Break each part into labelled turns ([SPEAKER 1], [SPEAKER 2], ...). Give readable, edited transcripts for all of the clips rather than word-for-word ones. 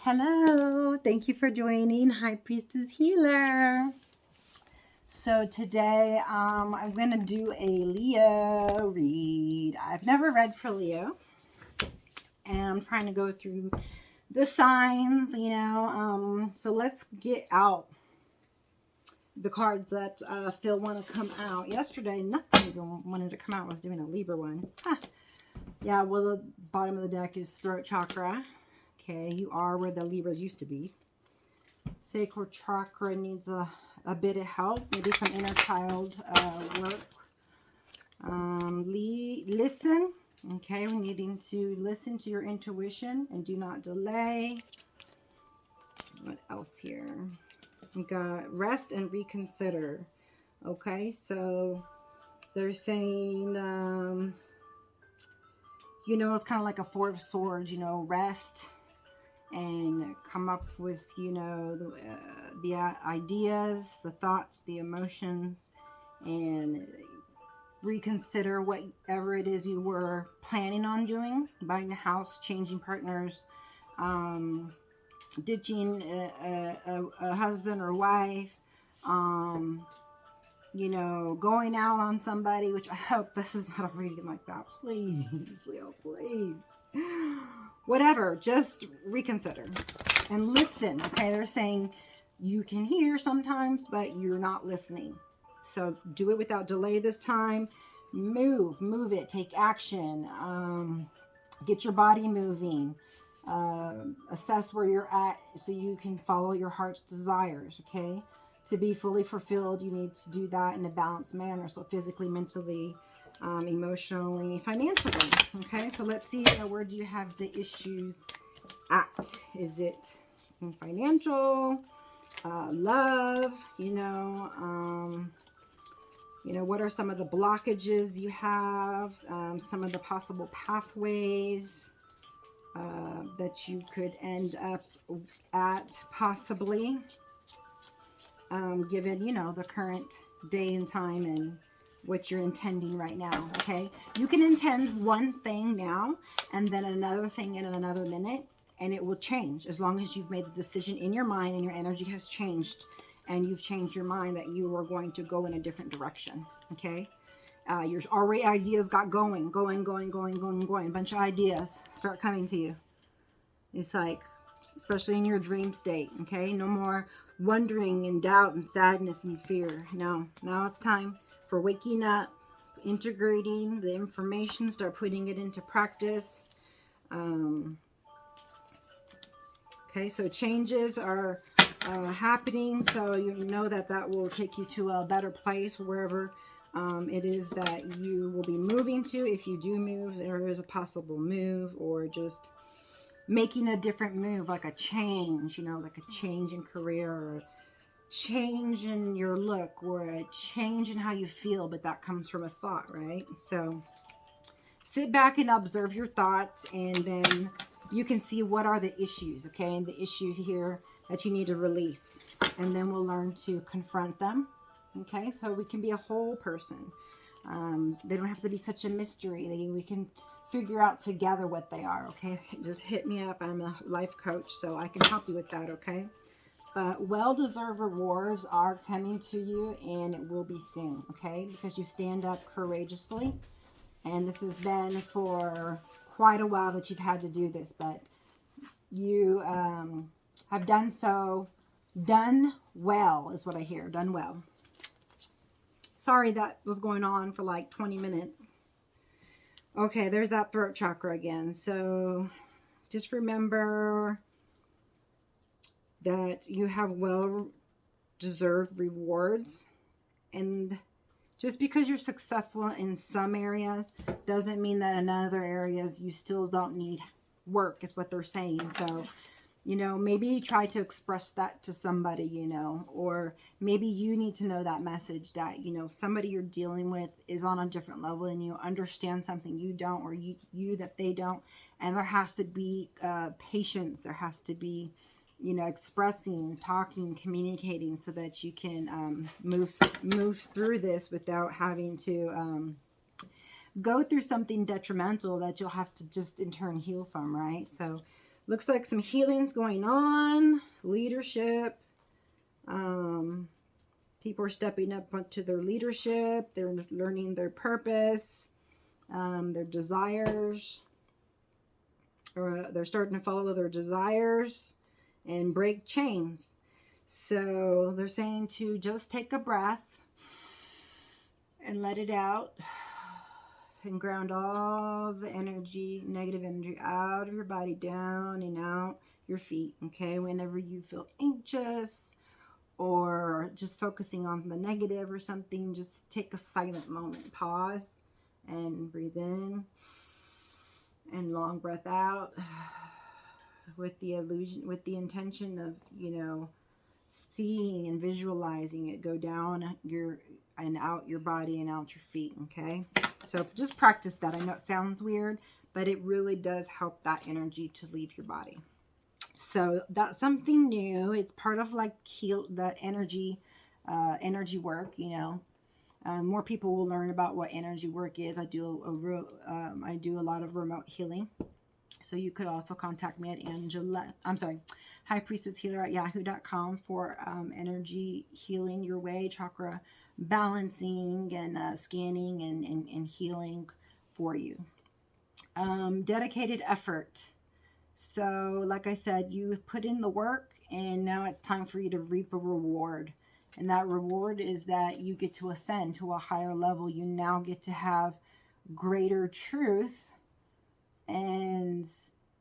[SPEAKER 1] Hello, thank you for joining High Priestess Healer. So today I'm going to do a Leo read. I've never read for Leo, and I'm trying to go through the signs, so let's get out the cards that Phil wanted to come out. Yesterday, nothing wanted to come out. I was doing a Libra one. Yeah, well, the bottom of the deck is throat chakra. Okay, you are where the Libras used to be. Sacral chakra needs a bit of help, maybe some inner child work. Listen. Okay, we're needing to listen to your intuition and do not delay. What else here? We got rest and reconsider. Okay, so they're saying, it's kind of like a Four of Swords, rest and come up with, the ideas, the thoughts, the emotions, and reconsider whatever it is you were planning on doing, buying a house, changing partners, ditching a husband or wife, going out on somebody, which I hope this is not a reading like that. Please, Leo, please. Whatever, just reconsider and listen. Okay, they're saying you can hear sometimes, but you're not listening. So do it without delay this time. Move it, take action, get your body moving, assess where you're at so you can follow your heart's desires. Okay, to be fully fulfilled, you need to do that in a balanced manner. So physically, mentally, emotionally, financially. Okay, so let's see, where do you have the issues at? Is it in financial, love, what are some of the blockages you have, some of the possible pathways that you could end up at, possibly, given, the current day and time and what you're intending right now. Okay, you can intend one thing now and then another thing in another minute, and it will change as long as you've made the decision in your mind and your energy has changed and you've changed your mind that you are going to go in a different direction. Okay, your already ideas got going. A bunch of ideas start coming to you. It's like, especially in your dream state. Okay, no more wondering and doubt and sadness and fear. No, now it's time for waking up, integrating the information, start putting it into practice. Okay, so changes are happening, so you know that will take you to a better place wherever it is that you will be moving to. If you do move, there is a possible move, or just making a different move, like a change, like a change in career, or a change in your look, or a change in how you feel, but that comes from a thought, right? So sit back and observe your thoughts, and then you can see what are the issues, okay? And the issues here that you need to release, and then we'll learn to confront them. Okay, so we can be a whole person. They don't have to be such a mystery. We can figure out together what they are. Okay, just hit me up. I'm a life coach, so I can help you with that. Okay, but well-deserved rewards are coming to you, and it will be soon. Okay, because you stand up courageously, and this has been for quite a while that you've had to do this, but you have done so. Done well is what I hear. Done well. Sorry that was going on for like 20 minutes. Okay, there's that throat chakra again. So just remember that you have well-deserved rewards. And just because you're successful in some areas doesn't mean that in other areas you still don't need work, is what they're saying. So, maybe try to express that to somebody, or maybe you need to know that message that, somebody you're dealing with is on a different level and you understand something you don't, or you that they don't. And there has to be patience. There has to be, expressing, talking, communicating, so that you can move through this without having to go through something detrimental that you'll have to just in turn heal from, right? So Looks like some healing's going on. Leadership. People are stepping up to their leadership. They're learning their purpose, their desires. Or they're starting to follow their desires and break chains. So they're saying to just take a breath and let it out and ground all the energy, negative energy, out of your body, down and out your feet. Okay, whenever you feel anxious or just focusing on the negative or something, just take a silent moment, pause and breathe in and long breath out with the intention of, you know, seeing and visualizing it go down and out your body and out your feet. Okay, so just practice that. I know it sounds weird, but it really does help that energy to leave your body. So that's something new. It's part of like the energy work, you know. More people will learn about what energy work is. I do a lot of remote healing. So you could also contact me at High Priestess Healer at yahoo.com for energy healing your way, chakra balancing and scanning and healing for you. Dedicated effort. So like I said, you put in the work and now it's time for you to reap a reward. And that reward is that you get to ascend to a higher level. You now get to have greater truth and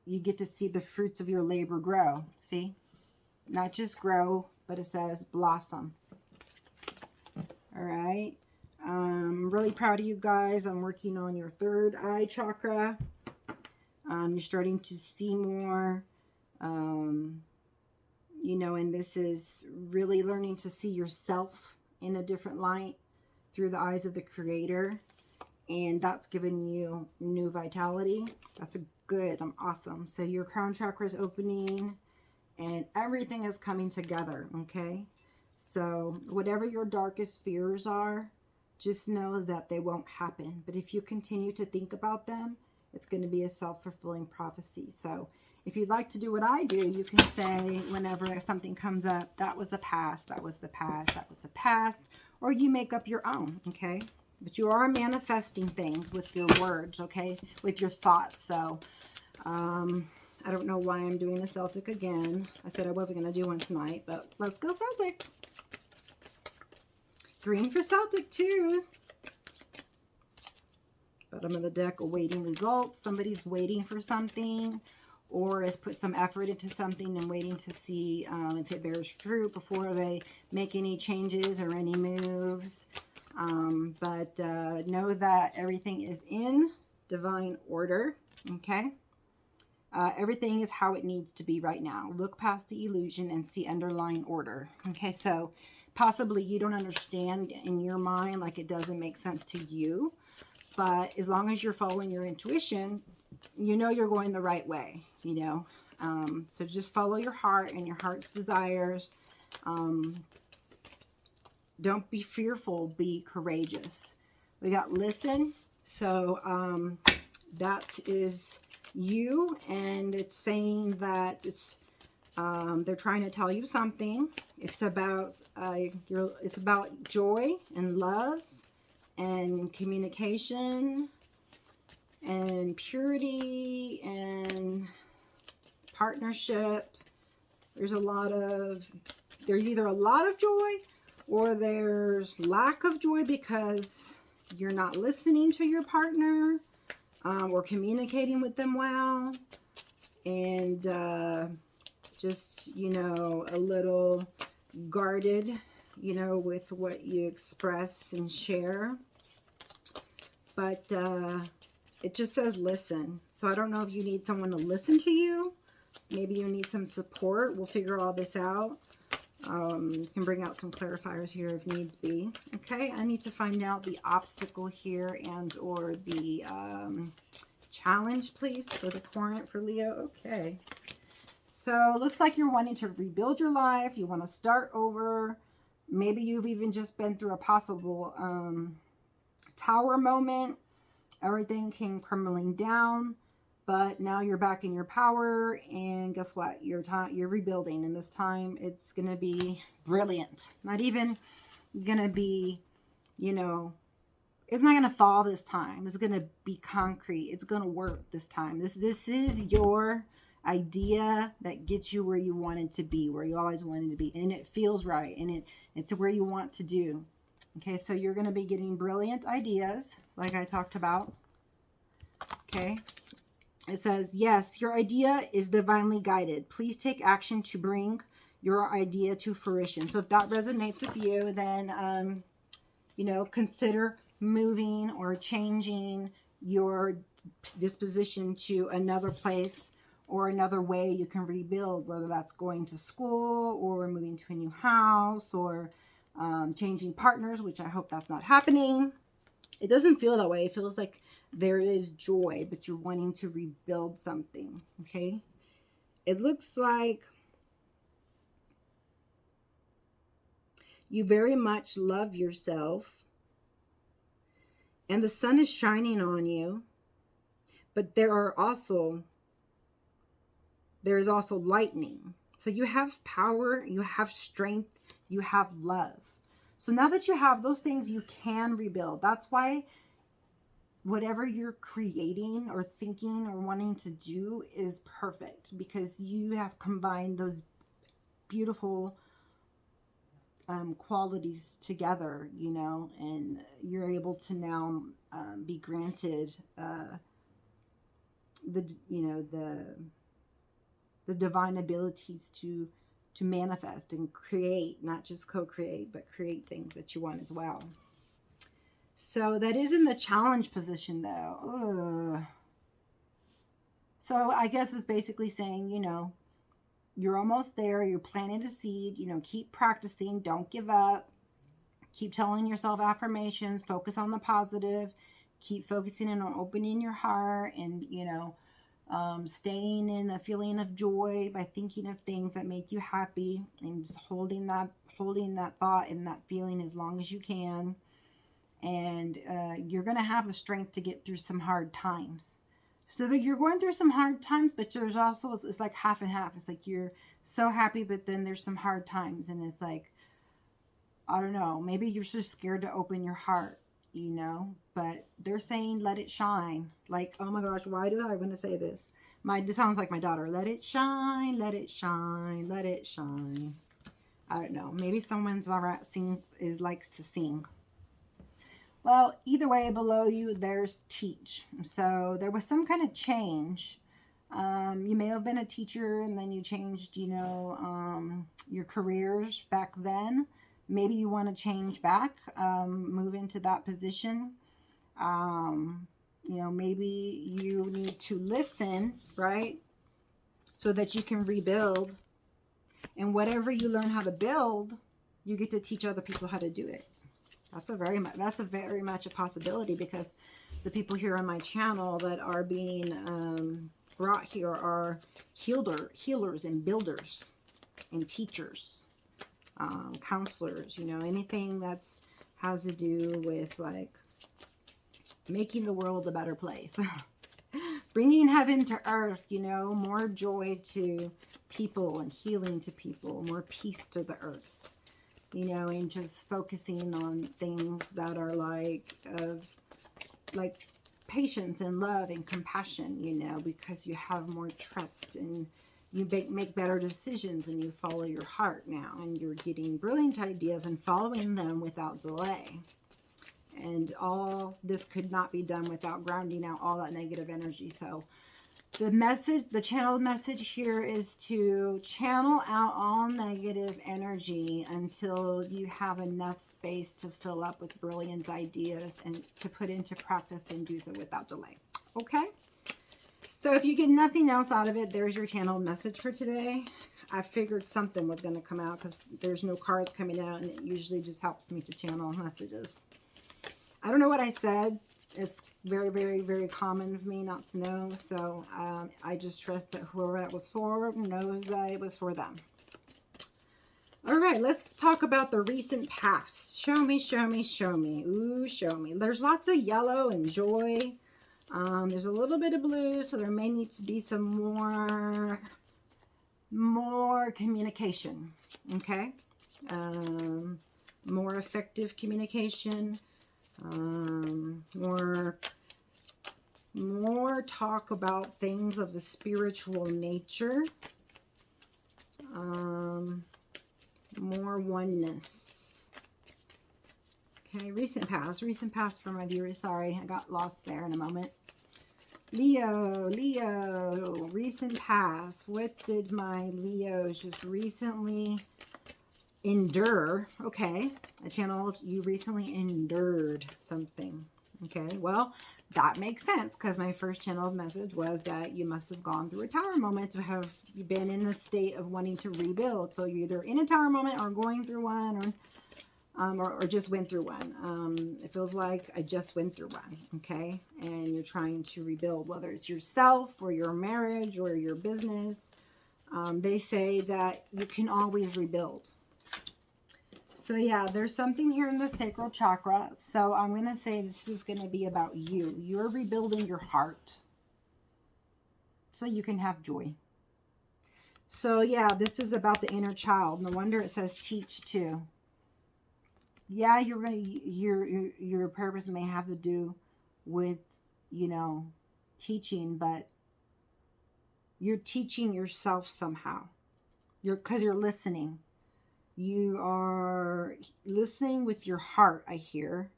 [SPEAKER 1] you get to see the fruits of your labor grow. See? Not just grow, but it says blossom. All right. I'm really proud of you guys. I'm working on your third eye chakra. You're starting to see more, you know, and this is really learning to see yourself in a different light through the eyes of the Creator. And that's giving you new vitality. That's good. I'm awesome. So your crown chakra is opening and everything is coming together. Okay. So whatever your darkest fears are, just know that they won't happen. But if you continue to think about them, it's going to be a self-fulfilling prophecy. So if you'd like to do what I do, you can say whenever something comes up, that was the past, that was the past, that was the past, or you make up your own, okay? But you are manifesting things with your words, okay? With your thoughts. So I don't know why I'm doing a Celtic again. I said I wasn't going to do one tonight, but let's go Celtic. Green for Celtic too. Bottom of the deck, awaiting results. Somebody's waiting for something or has put some effort into something and waiting to see if it bears fruit before they make any changes or any moves. But know that everything is in divine order, okay? Everything is how it needs to be right now. Look past the illusion and see underlying order, okay? So possibly you don't understand in your mind, like it doesn't make sense to you. But as long as you're following your intuition, you know you're going the right way, you know. So just follow your heart and your heart's desires. Don't be fearful, be courageous. We got listen. So that is you. And it's saying that it's they're trying to tell you something. It's about it's about joy and love and communication and purity and partnership. There's either a lot of joy or there's lack of joy because you're not listening to your partner or communicating with them well, and just, you know, a little guarded, you know, with what you express and share. But it just says listen. So I don't know if you need someone to listen to you. Maybe you need some support. We'll figure all this out. You can bring out some clarifiers here if needs be. Okay, I need to find out the obstacle here and or the challenge, please, for the current for Leo. Okay. So it looks like you're wanting to rebuild your life. You want to start over. Maybe you've even just been through a possible tower moment. Everything came crumbling down. But now you're back in your power, and guess what? You're rebuilding, and this time it's going to be brilliant. Not even going to be, you know, it's not going to fall this time. It's going to be concrete. It's going to work this time. This is your idea that gets you where you wanted to be, where you always wanted to be, and it feels right, and it's where you want to do. Okay, so you're going to be getting brilliant ideas, like I talked about. Okay. It says, yes, your idea is divinely guided. Please take action to bring your idea to fruition. So if that resonates with you, then, you know, consider moving or changing your disposition to another place or another way you can rebuild, whether that's going to school or moving to a new house or changing partners, which I hope that's not happening. It doesn't feel that way. It feels like there is joy, but you're wanting to rebuild something, okay? It looks like you very much love yourself, and the sun is shining on you, but there is also lightning. So you have power, you have strength, you have love. So now that you have those things, you can rebuild. That's why whatever you're creating or thinking or wanting to do is perfect, because you have combined those beautiful qualities together, you know, and you're able to now be granted the divine abilities to manifest and create, not just co-create, but create things that you want as well. So that is in the challenge position, though. Ugh. So I guess it's basically saying, you know, you're almost there. You're planting a seed. You know, keep practicing. Don't give up. Keep telling yourself affirmations. Focus on the positive. Keep focusing on opening your heart and, you know, staying in a feeling of joy by thinking of things that make you happy and just holding that thought and that feeling as long as you can. And you're going to have the strength to get through some hard times. So that you're going through some hard times, but there's also, it's like half and half. It's like you're so happy, but then there's some hard times. And it's like, I don't know, maybe you're just scared to open your heart, you know, but they're saying, let it shine. Like, oh my gosh, why do I want to say this? This sounds like my daughter. Let it shine, let it shine, let it shine. I don't know. Maybe someone's likes to sing. Well, either way, below you, there's teach. So there was some kind of change. You may have been a teacher and then you changed, you know, your careers back then. Maybe you want to change back, move into that position. You know, maybe you need to listen, right? So that you can rebuild. And whatever you learn how to build, you get to teach other people how to do it. That's a very much a possibility, because the people here on my channel that are being brought here are healers and builders and teachers, counselors, you know, anything that's has to do with like making the world a better place. Bringing heaven to earth, you know, more joy to people and healing to people, more peace to the earth. You know, and just focusing on things that are like patience and love and compassion, you know, because you have more trust and you make better decisions and you follow your heart now, and you're getting brilliant ideas and following them without delay. And all this could not be done without grounding out all that negative energy. So the channel message here is to channel out all negative energy until you have enough space to fill up with brilliant ideas and to put into practice and do so without delay. Okay? So if you get nothing else out of it, there's your channel message for today. I figured something was going to come out because there's no cards coming out, and it usually just helps me to channel messages. I don't know what I said. It's very, very, very common for me not to know. So I just trust that whoever that was for knows that it was for them. All right, let's talk about the recent past. Show me, show me, show me. Ooh, show me. There's lots of yellow and joy. There's a little bit of blue, so there may need to be some more communication, okay? More effective communication, more talk about things of the spiritual nature, more oneness. Okay, recent past for my viewers. Sorry, I got lost there in a moment. Leo, recent past. What did my Leos just recently endure? Okay, I channeled you recently endured something. Okay, well, that makes sense because my first channeled message was that you must have gone through a tower moment to have been in a state of wanting to rebuild. So you're either in a tower moment or going through one, or just went through one. It feels like I just went through one, okay? And you're trying to rebuild, whether it's yourself or your marriage or your business. They say that you can always rebuild. So yeah, there's something here in the sacral chakra. So I'm going to say this is going to be about you. You're rebuilding your heart so you can have joy. So yeah, this is about the inner child. No wonder it says teach too. Yeah, your purpose may have to do with, you know, teaching, but you're teaching yourself somehow. Because you're listening. You are listening with your heart, I hear.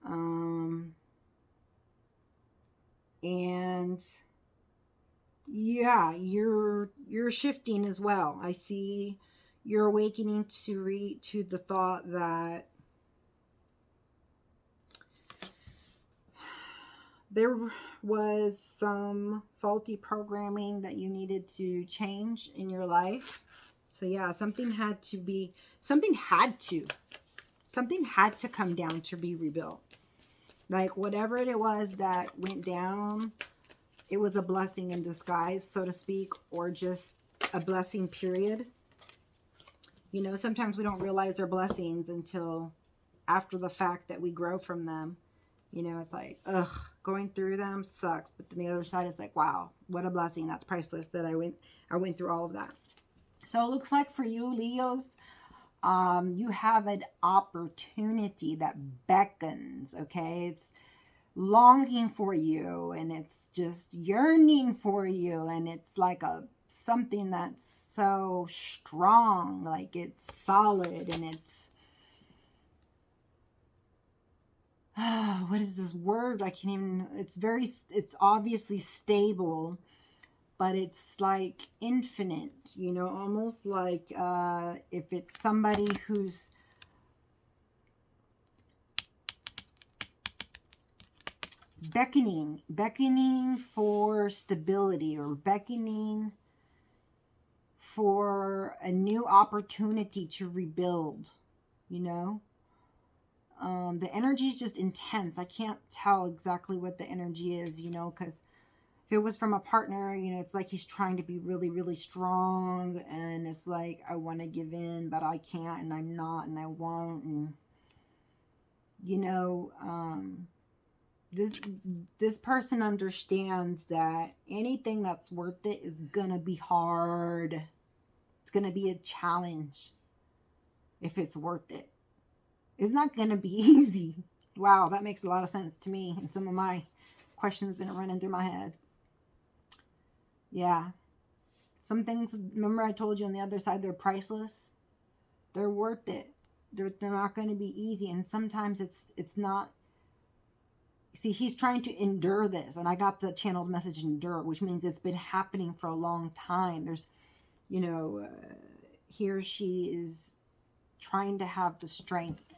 [SPEAKER 1] And yeah, you're shifting as well. I see you're awakening to the thought that there was some faulty programming that you needed to change in your life. So yeah, something had to come down to be rebuilt. Like whatever it was that went down, it was a blessing in disguise, so to speak, or just a blessing period. You know, sometimes we don't realize they're blessings until after the fact that we grow from them. You know, it's like, ugh, going through them sucks. But then the other side is like, wow, what a blessing. That's priceless that I went through all of that. So it looks like for you, Leos, you have an opportunity that beckons, okay? It's longing for you, and it's just yearning for you, and it's like something that's so strong, like it's solid, and it's what is this word? I can't even, it's obviously stable, but it's like infinite, you know, almost like if it's somebody who's beckoning for stability, or beckoning for a new opportunity to rebuild, you know. The energy is just intense. I can't tell exactly what the energy is, you know, because if it was from a partner, you know, it's like he's trying to be really, really strong, and it's like, I want to give in, but I can't, and I'm not, and I won't, and, you know, this person understands that anything that's worth it is gonna be hard. It's gonna be a challenge if it's worth it. It's not gonna be easy. Wow, that makes a lot of sense to me, and some of my questions have been running through my head. Yeah. Some things, remember I told you on the other side, they're priceless. They're worth it. They're not going to be easy. And sometimes it's not. See, he's trying to endure this. And I got the channeled message endure, which means it's been happening for a long time. There's, you know, he or she is trying to have the strength.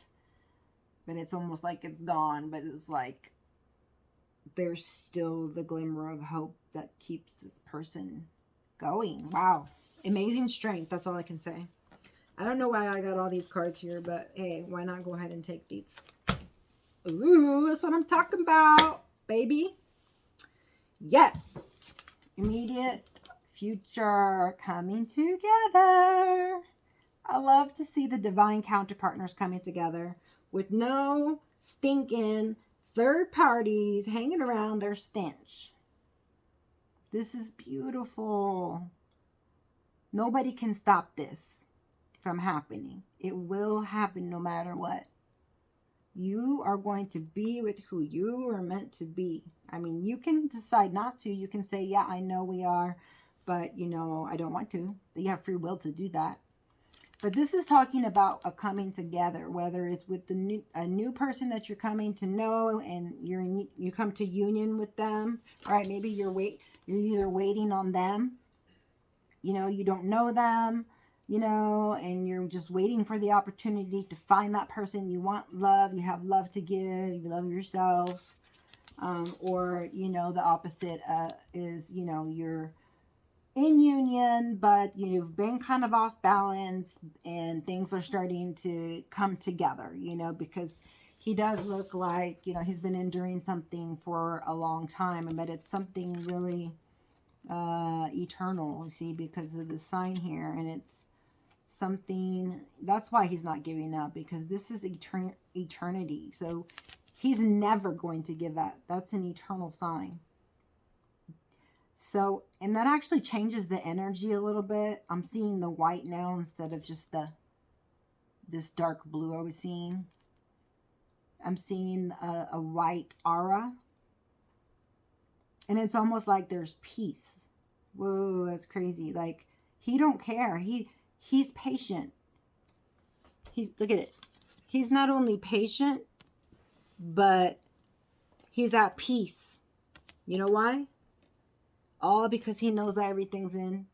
[SPEAKER 1] But it's almost like it's gone. But it's like there's still the glimmer of hope that keeps this person going. Wow. Amazing strength. That's all I can say. I don't know why I got all these cards here, but hey, why not go ahead and take these? Ooh, that's what I'm talking about, baby. Yes. Immediate future coming together. I love to see the divine counterpartners coming together with no stinking third parties hanging around their stench. This is beautiful. Nobody can stop this from happening. It will happen no matter what. You are going to be with who you are meant to be. I mean, you can decide not to. You can say, yeah, I know we are, but, I don't want to. You have free will to do that. But this is talking about a coming together, whether it's with a new person that you're coming to know, and you come to union with them, right? Maybe you're either waiting on them, you don't know them, and you're just waiting for the opportunity to find that person. You want love, you have love to give, you love yourself, or the opposite is you're in union, but you've been kind of off balance and things are starting to come together, because he does look like he's been enduring something for a long time, but it's something really eternal, you see, because of the sign here, and it's something that's why he's not giving up, because this is eternity. So he's never going to give up. That's an eternal sign. So, and that actually changes the energy a little bit. I'm seeing the white now instead of just this dark blue I was seeing. I'm seeing a white aura. And it's almost like there's peace. Whoa, that's crazy. Like, he don't care. He's patient. Look at it. He's not only patient, but he's at peace. You know why? All because he knows that everything's in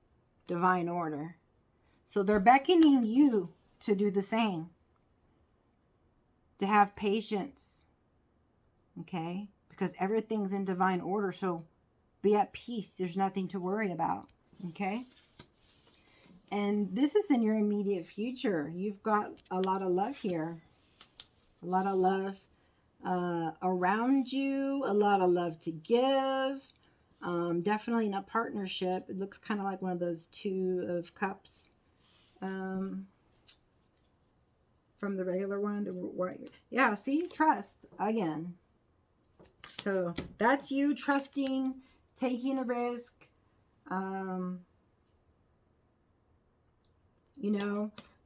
[SPEAKER 1] divine order. So they're beckoning you to do the same. To have patience. Okay? Because everything's in divine order. So be at peace. There's nothing to worry about. Okay? And this is in your immediate future. You've got a lot of love here. A lot of love around you. A lot of love to give. Definitely in a partnership. It looks kind of like one of those 2 of cups. From the regular one. Yeah, see? Trust. Again. So that's you trusting, taking a risk.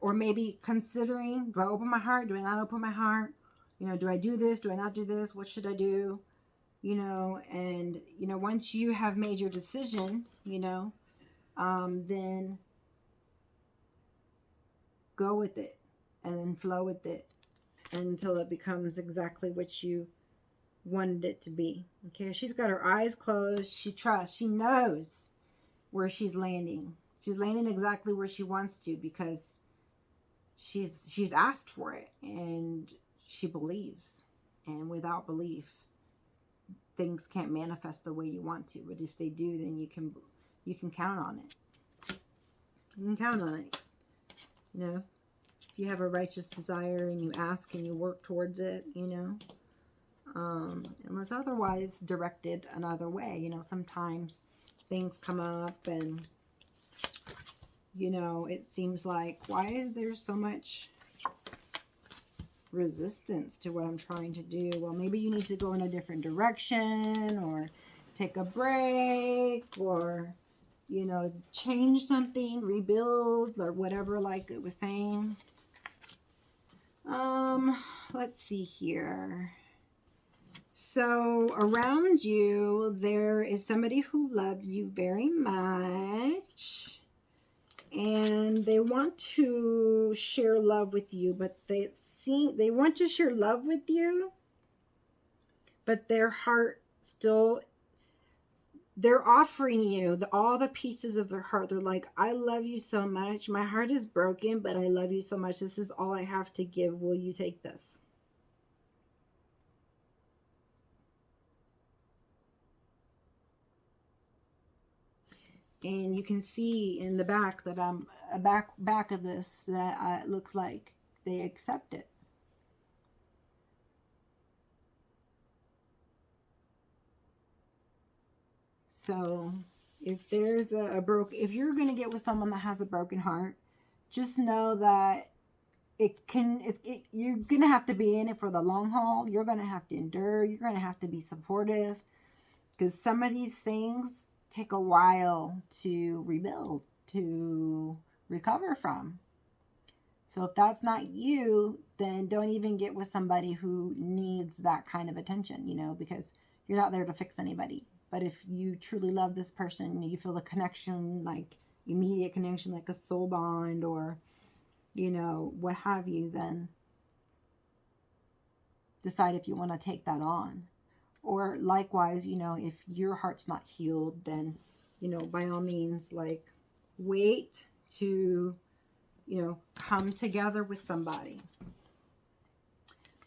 [SPEAKER 1] Or maybe considering, do I open my heart? Do I not open my heart? Do I do this? Do I not do this? What should I do? And, once you have made your decision, then go with it and then flow with it until it becomes exactly what you wanted it to be. Okay, she's got her eyes closed. She trusts. She knows where she's landing. She's landing exactly where she wants to, because she's asked for it and she believes. And without belief, things can't manifest the way you want to. But if they do, then you can count on it. You can count on it. If you have a righteous desire and you ask and you work towards it, unless otherwise directed another way. Sometimes things come up and it seems like, why is there so much resistance to what I'm trying to do? Well, maybe you need to go in a different direction, or take a break, or change something, rebuild, or whatever, like it was saying. Let's see here. So around you, there is somebody who loves you very much, and they want to share love with you, but they want to share love with you, but their heart still, they're offering you all the pieces of their heart. They're like, I love you so much. My heart is broken, but I love you so much. This is all I have to give. Will you take this? And you can see in the back that back of this that it looks like they accept it. So if there's if you're going to get with someone that has a broken heart, just know that you're going to have to be in it for the long haul. You're going to have to endure. You're going to have to be supportive, because some of these things take a while to rebuild, to recover from. So if that's not you, then don't even get with somebody who needs that kind of attention, because you're not there to fix anybody. But if you truly love this person, you feel the connection, like immediate connection, like a soul bond, or what have you, then decide if you want to take that on. Or likewise, if your heart's not healed, then, by all means, like, wait to, come together with somebody.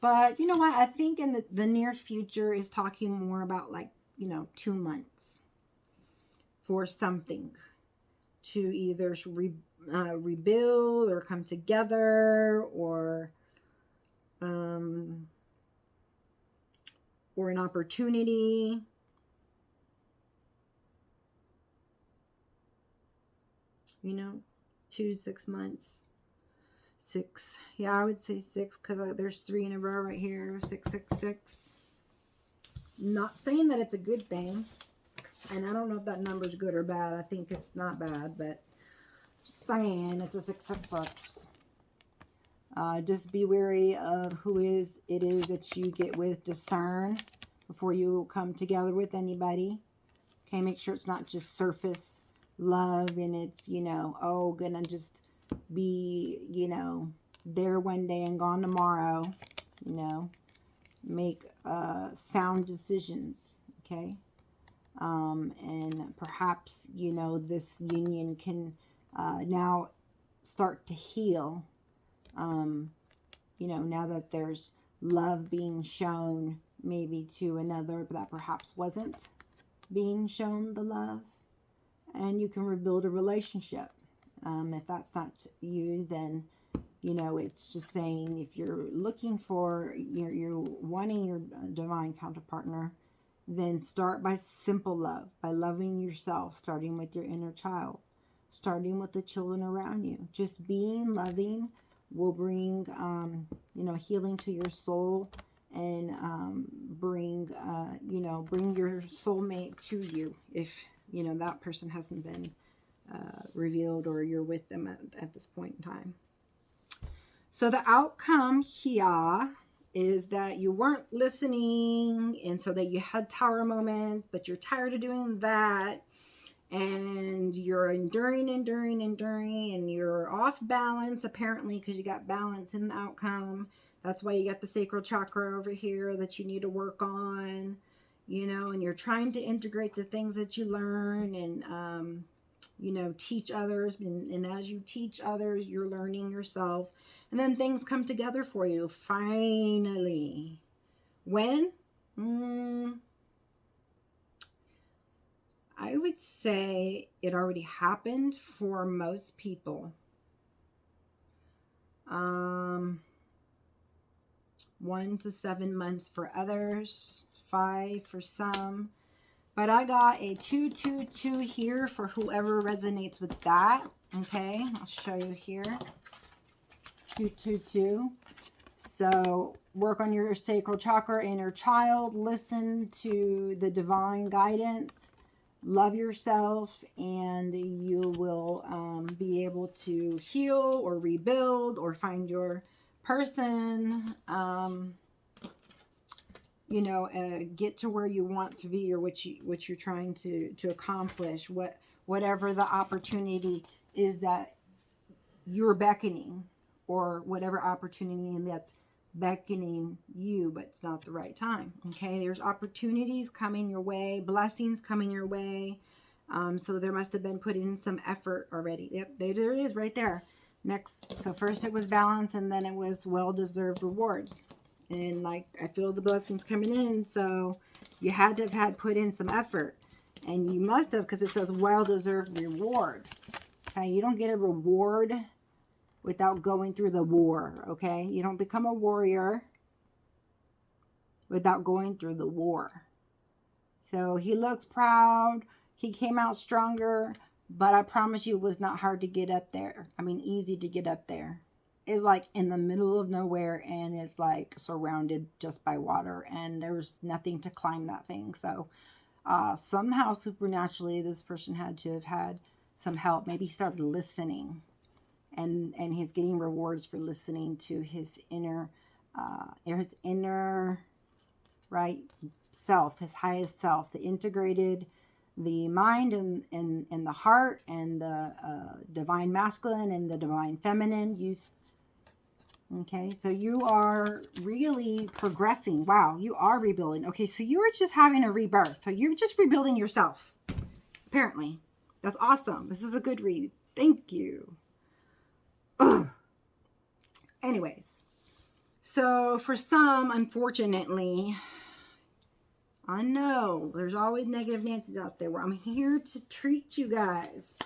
[SPEAKER 1] But you know what? I think in the near future is talking more about, like, 2 months for something to either rebuild or come together, or an opportunity. You know, 2 to 6 months. 6. Yeah, I would say 6, because there's 3 in a row right here. 6, 6, 6. Not saying that it's a good thing, and I don't know if that number's good or bad. I think it's not bad, but just saying it's a 666. Just be wary of who it is that you get with. Discern before you come together with anybody. Okay, make sure it's not just surface love, and it's, gonna just be, there one day and gone tomorrow. Make sound decisions, okay? And perhaps, this union can now start to heal, now that there's love being shown maybe to another that perhaps wasn't being shown the love, and you can rebuild a relationship. If that's not you, then it's just saying, if you're looking for, you're wanting your divine counterpartner, then start by simple love, by loving yourself, starting with your inner child, starting with the children around you. Just being loving will bring, healing to your soul, and bring your soulmate to you, if, that person hasn't been revealed, or you're with them at this point in time. So the outcome here is that you weren't listening, and so that you had tower moments, but you're tired of doing that, and you're enduring, and you're off balance, apparently, because you got balance in the outcome. That's why you got the sacral chakra over here that you need to work on, and you're trying to integrate the things that you learn, and teach others, and as you teach others, you're learning yourself. And then things come together for you, finally. When? I would say it already happened for most people. 1 to 7 months for others, 5 for some. But I got a 222 here for whoever resonates with that. Okay, I'll show you here. 222. So work on your sacral chakra, inner child. Listen to the divine guidance. Love yourself, and you will be able to heal or rebuild or find your person. Get to where you want to be, or what you're trying to accomplish. Whatever the opportunity is that you're beckoning, or whatever opportunity that's beckoning you, but it's not the right time. Okay, there's opportunities coming your way, blessings coming your way. So there must have been put in some effort already. Yep, there it is right there. Next, so first it was balance, and then it was well-deserved rewards. And like, I feel the blessings coming in, so you had to have had put in some effort, and you must have, because it says well-deserved reward. Okay, you don't get a reward without going through the war. Okay, you don't become a warrior without going through the war. So he looks proud, he came out stronger, but I promise you it was not hard to get up there. I mean, easy to get up there. is like in the middle of nowhere, and it's like surrounded just by water, and there's nothing to climb that thing. So somehow supernaturally this person had to have had some help. Maybe he started listening, and he's getting rewards for listening to his inner right self, his highest self, the integrated, the mind and the heart, and the divine masculine and the divine feminine. Okay, so you are really progressing. Wow, you are rebuilding. Okay, so you are just having a rebirth. So you're just rebuilding yourself, apparently. That's awesome. This is a good read. Thank you. Ugh. Anyways, so for some, unfortunately, I know there's always negative Nancy's out there. Where I'm here to treat you guys.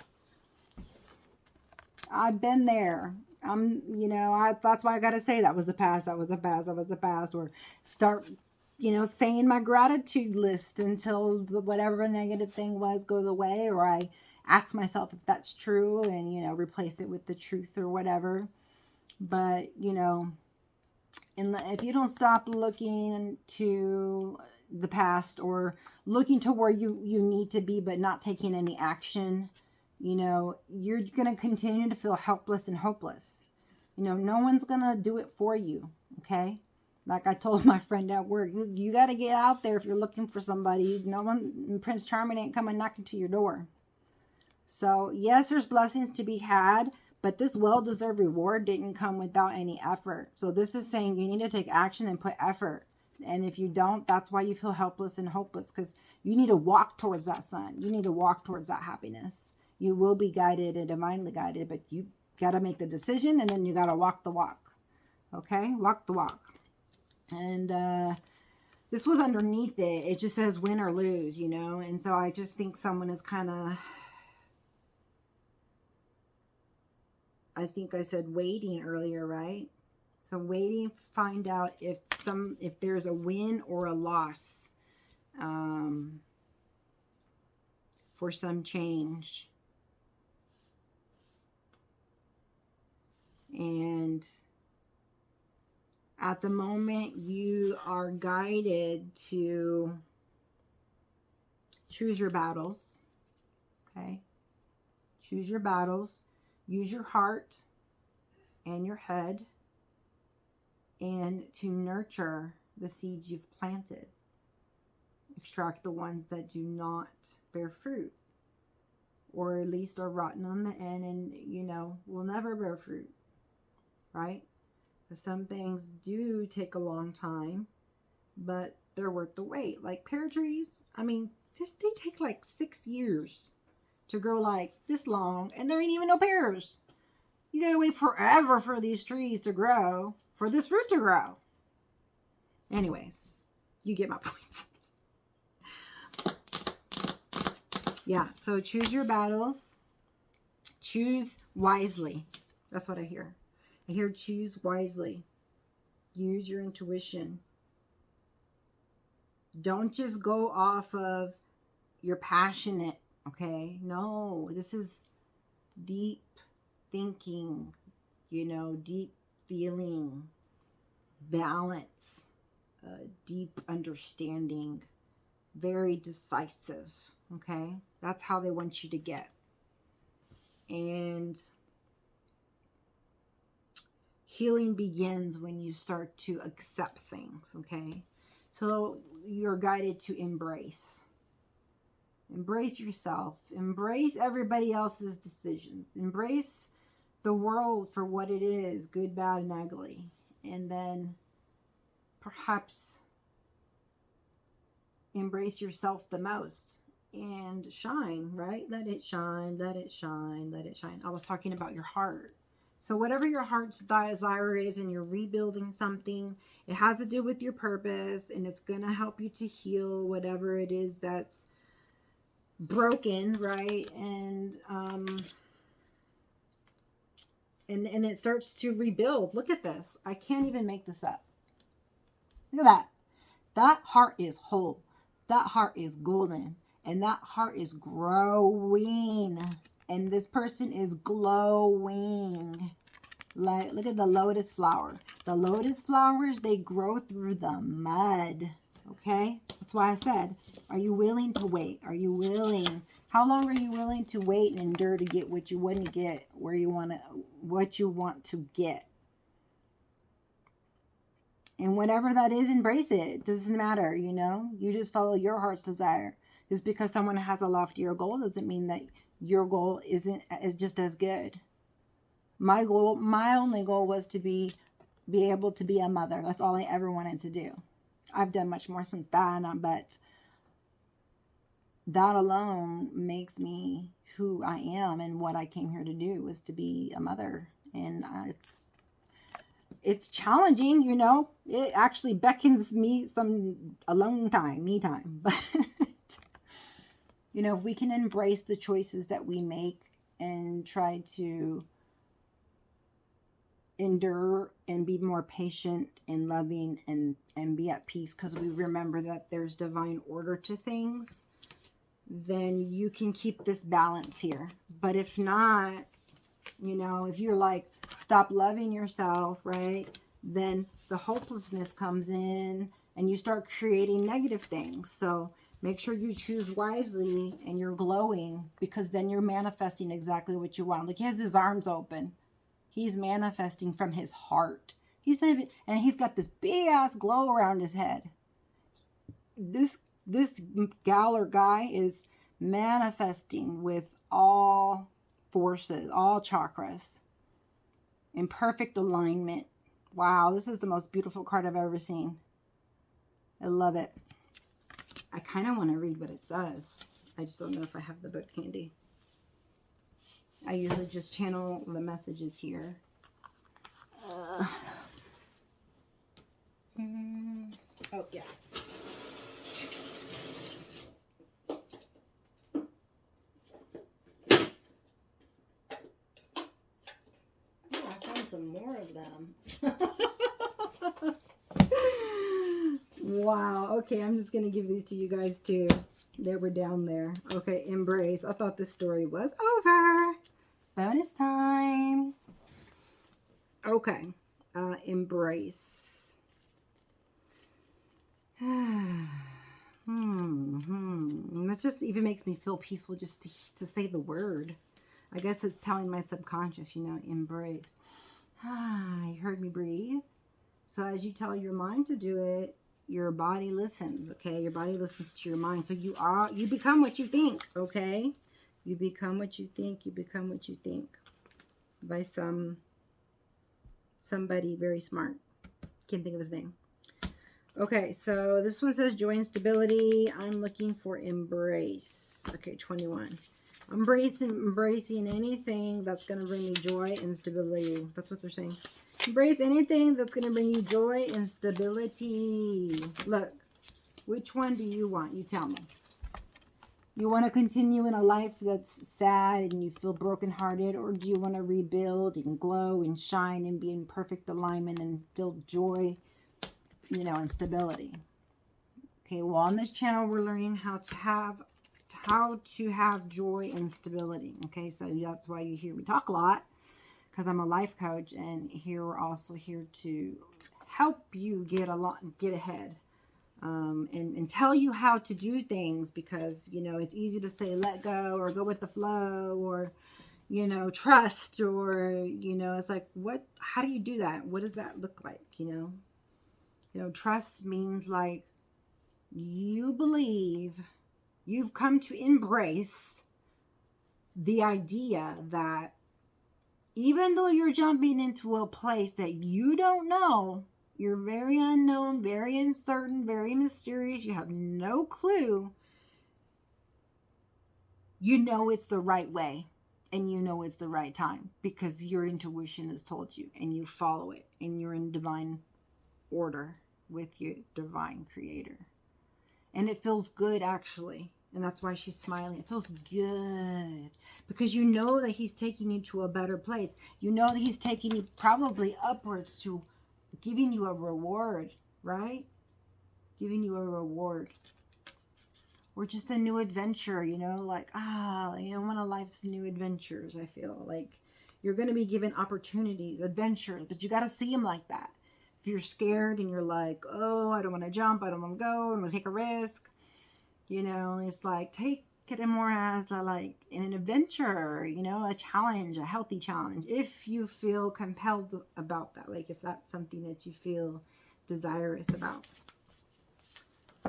[SPEAKER 1] I've been there. That's why I got to say that was the past. That was the past. That was the past. Or start, saying my gratitude list until whatever negative thing goes away. Or I ask myself if that's true and, replace it with the truth or whatever. But, if you don't stop looking to the past or looking to where you need to be, but not taking any action, you're going to continue to feel helpless and hopeless. No one's going to do it for you. Okay. Like I told my friend at work, you got to get out there if you're looking for somebody. No one, Prince Charming ain't coming knocking to your door. So yes, there's blessings to be had, but this well-deserved reward didn't come without any effort. So this is saying you need to take action and put effort. And if you don't, that's why you feel helpless and hopeless, because you need to walk towards that sun. You need to walk towards that happiness. You will be guided and divinely guided, but you got to make the decision, and then you got to walk the walk. Okay? Walk the walk. And this was underneath it. It just says win or lose, And so I just think someone is kind of, I think I said waiting earlier, right? So waiting to find out if there's a win or a loss for some change. And at the moment, you are guided to choose your battles. Okay? Choose your battles. Use your heart and your head, and to nurture the seeds you've planted. Extract the ones that do not bear fruit, or at least are rotten on the end and, will never bear fruit. Right? Because some things do take a long time, but they're worth the wait. Like pear trees, they take like 6 years to grow like this long, and there ain't even no pears. You gotta wait forever for these trees to grow, for this fruit to grow. Anyways, you get my point. Yeah, so choose your battles. Choose wisely. That's what I hear. I hear choose wisely. Use your intuition. Don't just go off of your passionate, okay? No, this is deep thinking, deep feeling, balance, deep understanding, very decisive, okay? That's how they want you to get. And healing begins when you start to accept things, okay? So you're guided to embrace. Embrace yourself. Embrace everybody else's decisions. Embrace the world for what it is, good, bad, and ugly. And then perhaps embrace yourself the most and shine, right? Let it shine, let it shine, let it shine. I was talking about your heart. So whatever your heart's desire is and you're rebuilding something, it has to do with your purpose, and it's going to help you to heal whatever it is that's broken, right? And it starts to rebuild. Look at this. I can't even make this up. Look at that. That heart is whole. That heart is golden. And that heart is growing. And this person is glowing. Like, look at the lotus flower. The lotus flowers, they grow through the mud. Okay? That's why I said, are you willing to wait? Are you willing? How long are you willing to wait and endure to get what you want to get, where you want to, what you want to get? And whatever that is, embrace it. It doesn't matter, you know? You just follow your heart's desire. Just because someone has a loftier goal doesn't mean that your goal is just as good. My only goal was to be able to be a mother. That's all I ever wanted to do. I've done much more since that, but that alone makes me who I am, and what I came here to do was to be a mother. And it's challenging, you know. It actually beckons me some alone time, me time. But you know, if we can embrace the choices that we make and try to endure and be more patient and loving and be at peace, because we remember that there's divine order to things, then you can keep this balance here. But if not, you know, if you're like, stop loving yourself, right, then the hopelessness comes in and you start creating negative things. So make sure you choose wisely and you're glowing, because then you're manifesting exactly what you want. Like, he has his arms open. He's manifesting from his heart. And he's got this big ass glow around his head. This gal or guy is manifesting with all forces, all chakras, in perfect alignment. Wow, this is the most beautiful card I've ever seen. I love it. I kind of want to read what it says. I just don't know if I have the book handy. I usually just channel the messages here. Oh, yeah. Oh, I found some more of them. Wow. Okay, I'm just going to give these to you guys too. They were down there. Okay, embrace. I thought this story was over. Bonus time. Okay, embrace. That just even makes me feel peaceful just to say the word. I guess it's telling my subconscious, you know, embrace. You heard me breathe. So as you tell your mind to do it, your body listens, okay? Your body listens to your mind. So you become what you think, okay? You become what you think. You become what you think. By somebody very smart. Can't think of his name. Okay, so this one says joy and stability. I'm looking for embrace. Okay, 21. Embracing anything that's going to bring me joy and stability. That's what they're saying. Embrace anything that's going to bring you joy and stability. Look, which one do you want? You tell me. You want to continue in a life that's sad and you feel brokenhearted, or do you want to rebuild and glow and shine and be in perfect alignment and feel joy, you know, and stability? Okay, well, on this channel, we're learning how to have joy and stability. Okay, so that's why you hear me talk a lot, because I'm a life coach, and here we're also here to help you get ahead. And tell you how to do things, because, you know, it's easy to say let go or go with the flow, or, you know, trust, or, you know, it's like, how do you do that? What does that look like? You know, trust means like you believe, you've come to embrace the idea that even though you're jumping into a place that you don't know, you're very unknown, very uncertain, very mysterious, you have no clue, you know it's the right way, and you know it's the right time, because your intuition has told you, and you follow it, and you're in divine order with your divine creator. And it feels good, actually. And that's why she's smiling. It feels good, because you know that he's taking you to a better place. You know that he's taking you probably upwards to giving you a reward, right? Giving you a reward. or just a new adventure, you know, like, one of life's new adventures. I feel like you're going to be given opportunities, adventures, but you got to see them like that. If you're scared and you're like, oh, I don't want to jump, I don't want to go, I don't want to take a risk, you know, it's like, take it more as like an adventure, you know, a challenge, a healthy challenge, if you feel compelled about that, like if that's something that you feel desirous about.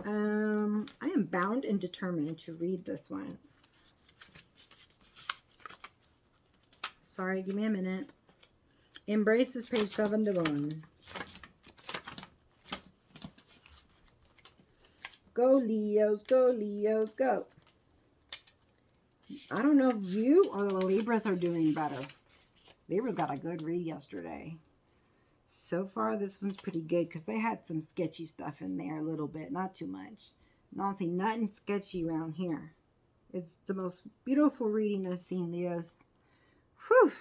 [SPEAKER 1] I am bound and determined to read this one. Sorry, give me a minute. Embrace is page 71. Go, Leos, go, Leos, go. I don't know if you or the Libras are doing better. Libras got a good read yesterday. So far, this one's pretty good because they had some sketchy stuff in there a little bit. Not too much. And honestly, nothing sketchy around here. It's the most beautiful reading I've seen, Leos. Whew.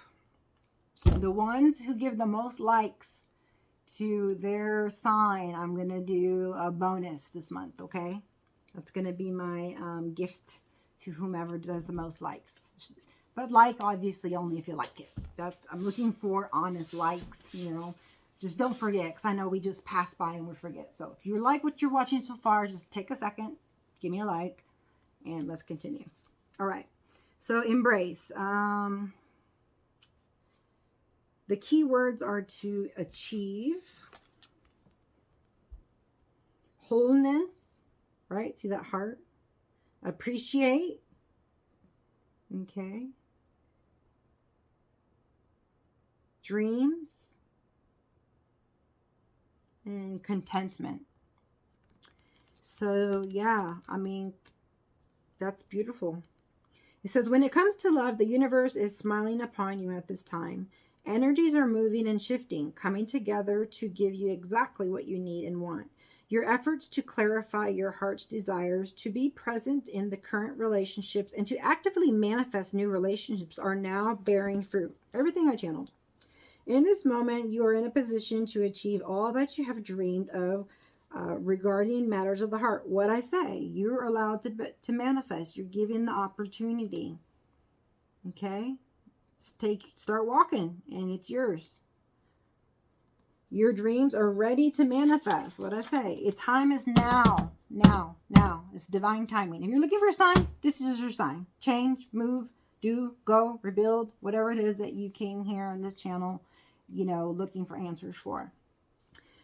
[SPEAKER 1] The ones who give the most likes to their sign, I'm going to do a bonus this month, okay? That's going to be my gift to whomever does the most likes. But like, obviously, only if you like it. I'm looking for honest likes, you know. Just don't forget, because I know we just pass by and we forget. So if you like what you're watching so far, just take a second, give me a like, and let's continue. All right. So embrace. The key words are to achieve, wholeness, right? See that heart? Appreciate. Okay. Dreams. And contentment. So, yeah, I mean, that's beautiful. It says, when it comes to love, the universe is smiling upon you at this time. Energies are moving and shifting, coming together to give you exactly what you need and want. Your efforts to clarify your heart's desires, to be present in the current relationships, and to actively manifest new relationships are now bearing fruit. Everything I channeled. In this moment, you are in a position to achieve all that you have dreamed of regarding matters of the heart. What I say, you're allowed to manifest. You're given the opportunity. Okay? Start walking, and it's yours. Your dreams are ready to manifest. What I say, time is now. Now. It's divine timing. If you're looking for a sign, this is your sign. Change, move, do, go, rebuild, whatever it is that you came here on this channel, you know, looking for answers for.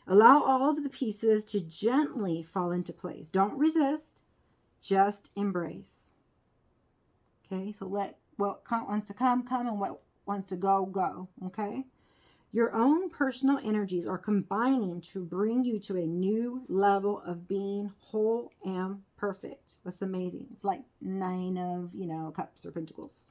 [SPEAKER 1] Allow all of the pieces to gently fall into place. Don't resist, just embrace. Okay, so let what wants to come, and what wants to go, go. Okay, your own personal energies are combining to bring you to a new level of being whole and perfect. That's amazing. It's like 9 of, cups or pentacles.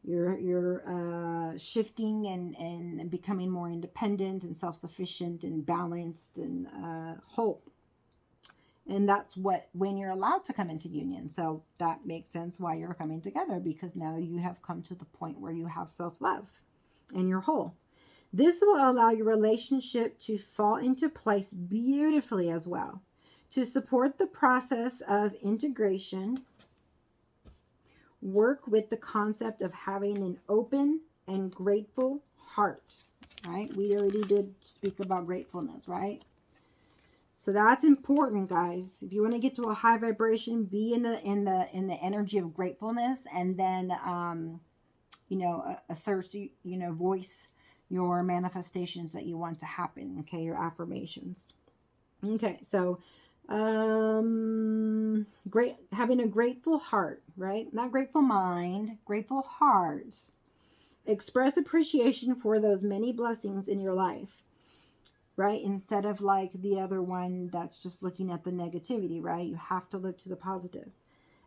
[SPEAKER 1] You're shifting and becoming more independent and self-sufficient and balanced and whole. And that's when you're allowed to come into union. So that makes sense why you're coming together, because now you have come to the point where you have self-love and you're whole. This will allow your relationship to fall into place beautifully as well. To support the process of integration, work with the concept of having an open and grateful heart, right? We already did speak about gratefulness, right? So that's important, guys. If you want to get to a high vibration, be in the energy of gratefulness, and then assert, voice your manifestations that you want to happen. Okay, your affirmations. Okay, so having a grateful heart, right? Not grateful mind, grateful heart. Express appreciation for those many blessings in your life, right? Instead of like the other one that's just looking at the negativity, right? You have to look to the positive.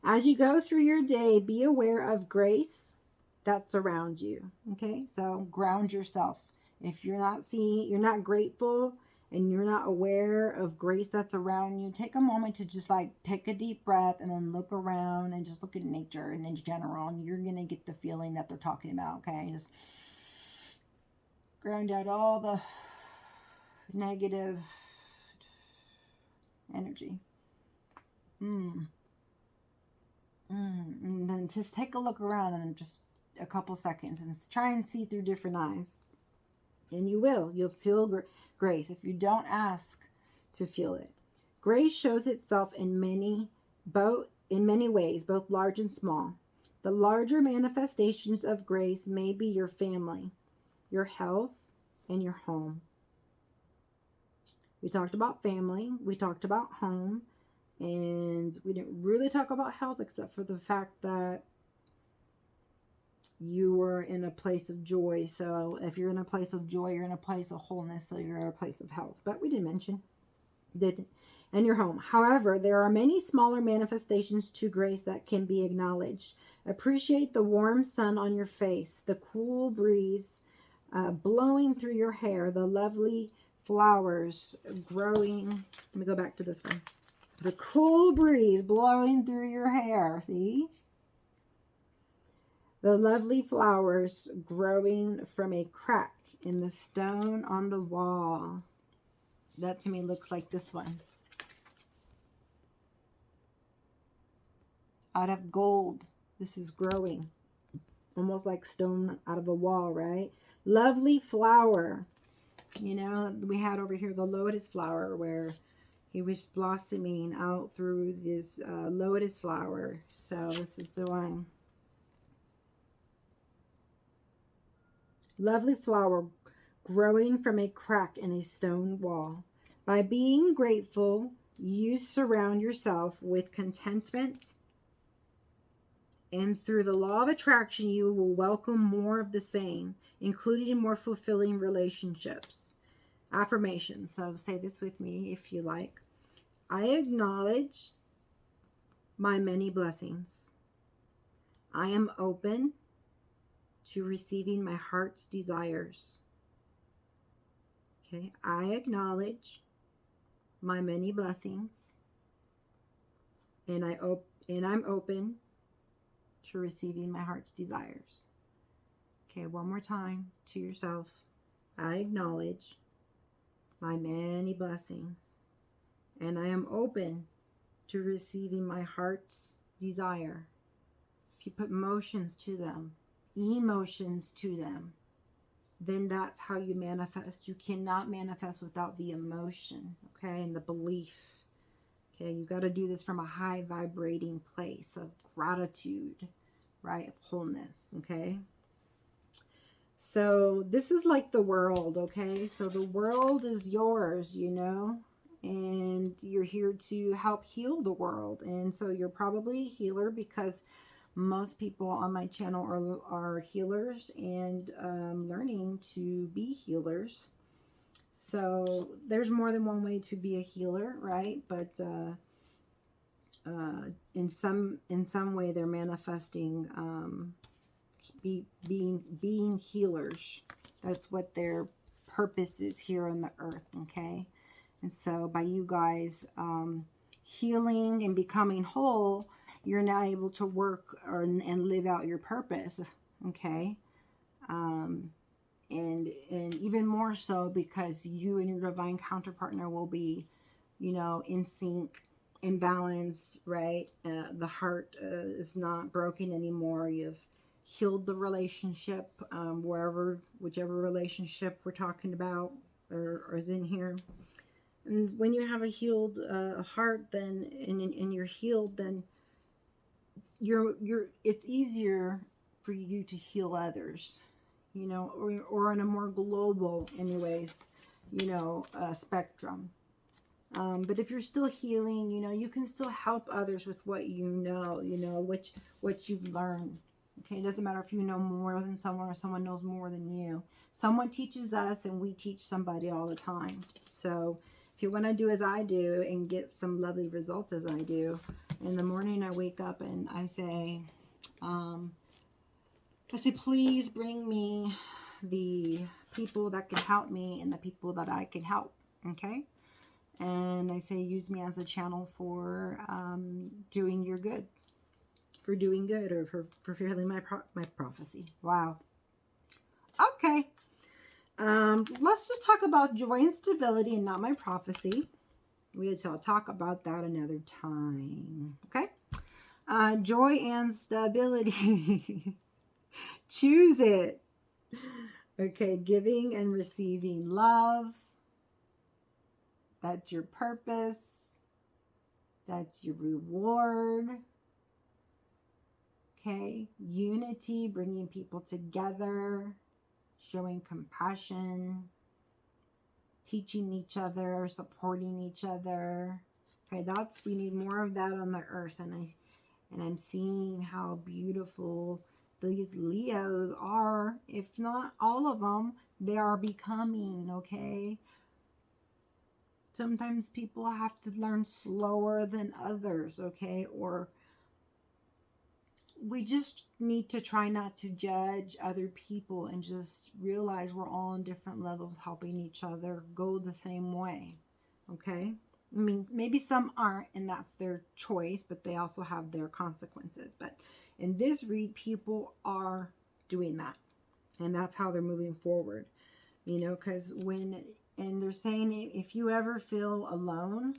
[SPEAKER 1] As you go through your day, be aware of grace that surrounds you. Okay, so ground yourself. If you're not grateful, and you're not aware of grace that's around you, take a moment to just like take a deep breath and then look around and just look at nature and in general, and you're going to get the feeling that they're talking about. Okay, just ground out all the negative energy. And then just take a look around in just a couple seconds and try and see through different eyes. And you will. You'll feel grace if you don't ask to feel it. Grace shows itself in many ways, both large and small. The larger manifestations of grace may be your family, your health, and your home. We talked about family, we talked about home, and we didn't really talk about health except for the fact that you were in a place of joy. So if you're in a place of joy, you're in a place of wholeness, so you're in a place of health. But we didn't mention and your home. However, there are many smaller manifestations to grace that can be acknowledged. Appreciate the warm sun on your face, the cool breeze blowing through your hair, the lovely flowers growing. Let me go back to this one. The cool breeze blowing through your hair. See? The lovely flowers growing from a crack in the stone on the wall. That to me looks like this one. Out of gold. This is growing. Almost like stone out of a wall, right? Lovely flower. You know, we had over here the lotus flower where he was blossoming out through this lotus flower. So this is the one. Lovely flower growing from a crack in a stone wall. By being grateful, you surround yourself with contentment, and through the law of attraction, you will welcome more of the same, including more fulfilling relationships. Affirmation. So say this with me if you like. I acknowledge my many blessings. I am open to receiving my heart's desires. Okay, I acknowledge my many blessings, and I'm open to receiving my heart's desires. Okay, one more time to yourself. I acknowledge my many blessings, and I am open to receiving my heart's desire. If you put motions to them, emotions to them, then that's how you manifest. You cannot manifest without the emotion, okay, and the belief. Okay, you got to do this from a high vibrating place of gratitude, right, of wholeness, okay? So this is like the world, okay? So the world is yours, you know, and you're here to help heal the world. And so you're probably a healer because most people on my channel are healers and learning to be healers. So there's more than one way to be a healer, right? But in some way they're manifesting being healers. That's what their purpose is here on the earth, okay? And so by you guys healing and becoming whole, you're now able to work and live out your purpose, okay? And even more so because you and your divine counterpartner will be, you know, in sync, in balance, right? The heart is not broken anymore. You've healed the relationship, whichever relationship we're talking about or is in here. And when you have a healed heart, then and you're healed, then it's easier for you to heal others, you know, or on a more global, anyways, you know, spectrum. But if you're still healing, you know, you can still help others with what you know, what you've learned. Okay, it doesn't matter if you know more than someone or someone knows more than you. Someone teaches us and we teach somebody all the time. So if you want to do as I do and get some lovely results as I do, in the morning I wake up and I say, please bring me the people that can help me and the people that I can help, okay? And I say, use me as a channel for doing your good. For doing good, or for fulfilling my prophecy. Wow. Okay. Let's just talk about joy and stability and not my prophecy. We'll talk about that another time. Okay. Joy and stability. Choose it. Okay, giving and receiving love. That's your purpose. That's your reward. Okay, unity, bringing people together, showing compassion, teaching each other, supporting each other. Okay, we need more of that on the earth. And I'm seeing how beautiful these Leos are. If not all of them, they are becoming, okay? Sometimes people have to learn slower than others, okay? Or we just need to try not to judge other people and just realize we're all on different levels, helping each other go the same way, okay? I mean, maybe some aren't, and that's their choice, but they also have their consequences. But in this read, people are doing that, and that's how they're moving forward, you know, because and they're saying if you ever feel alone,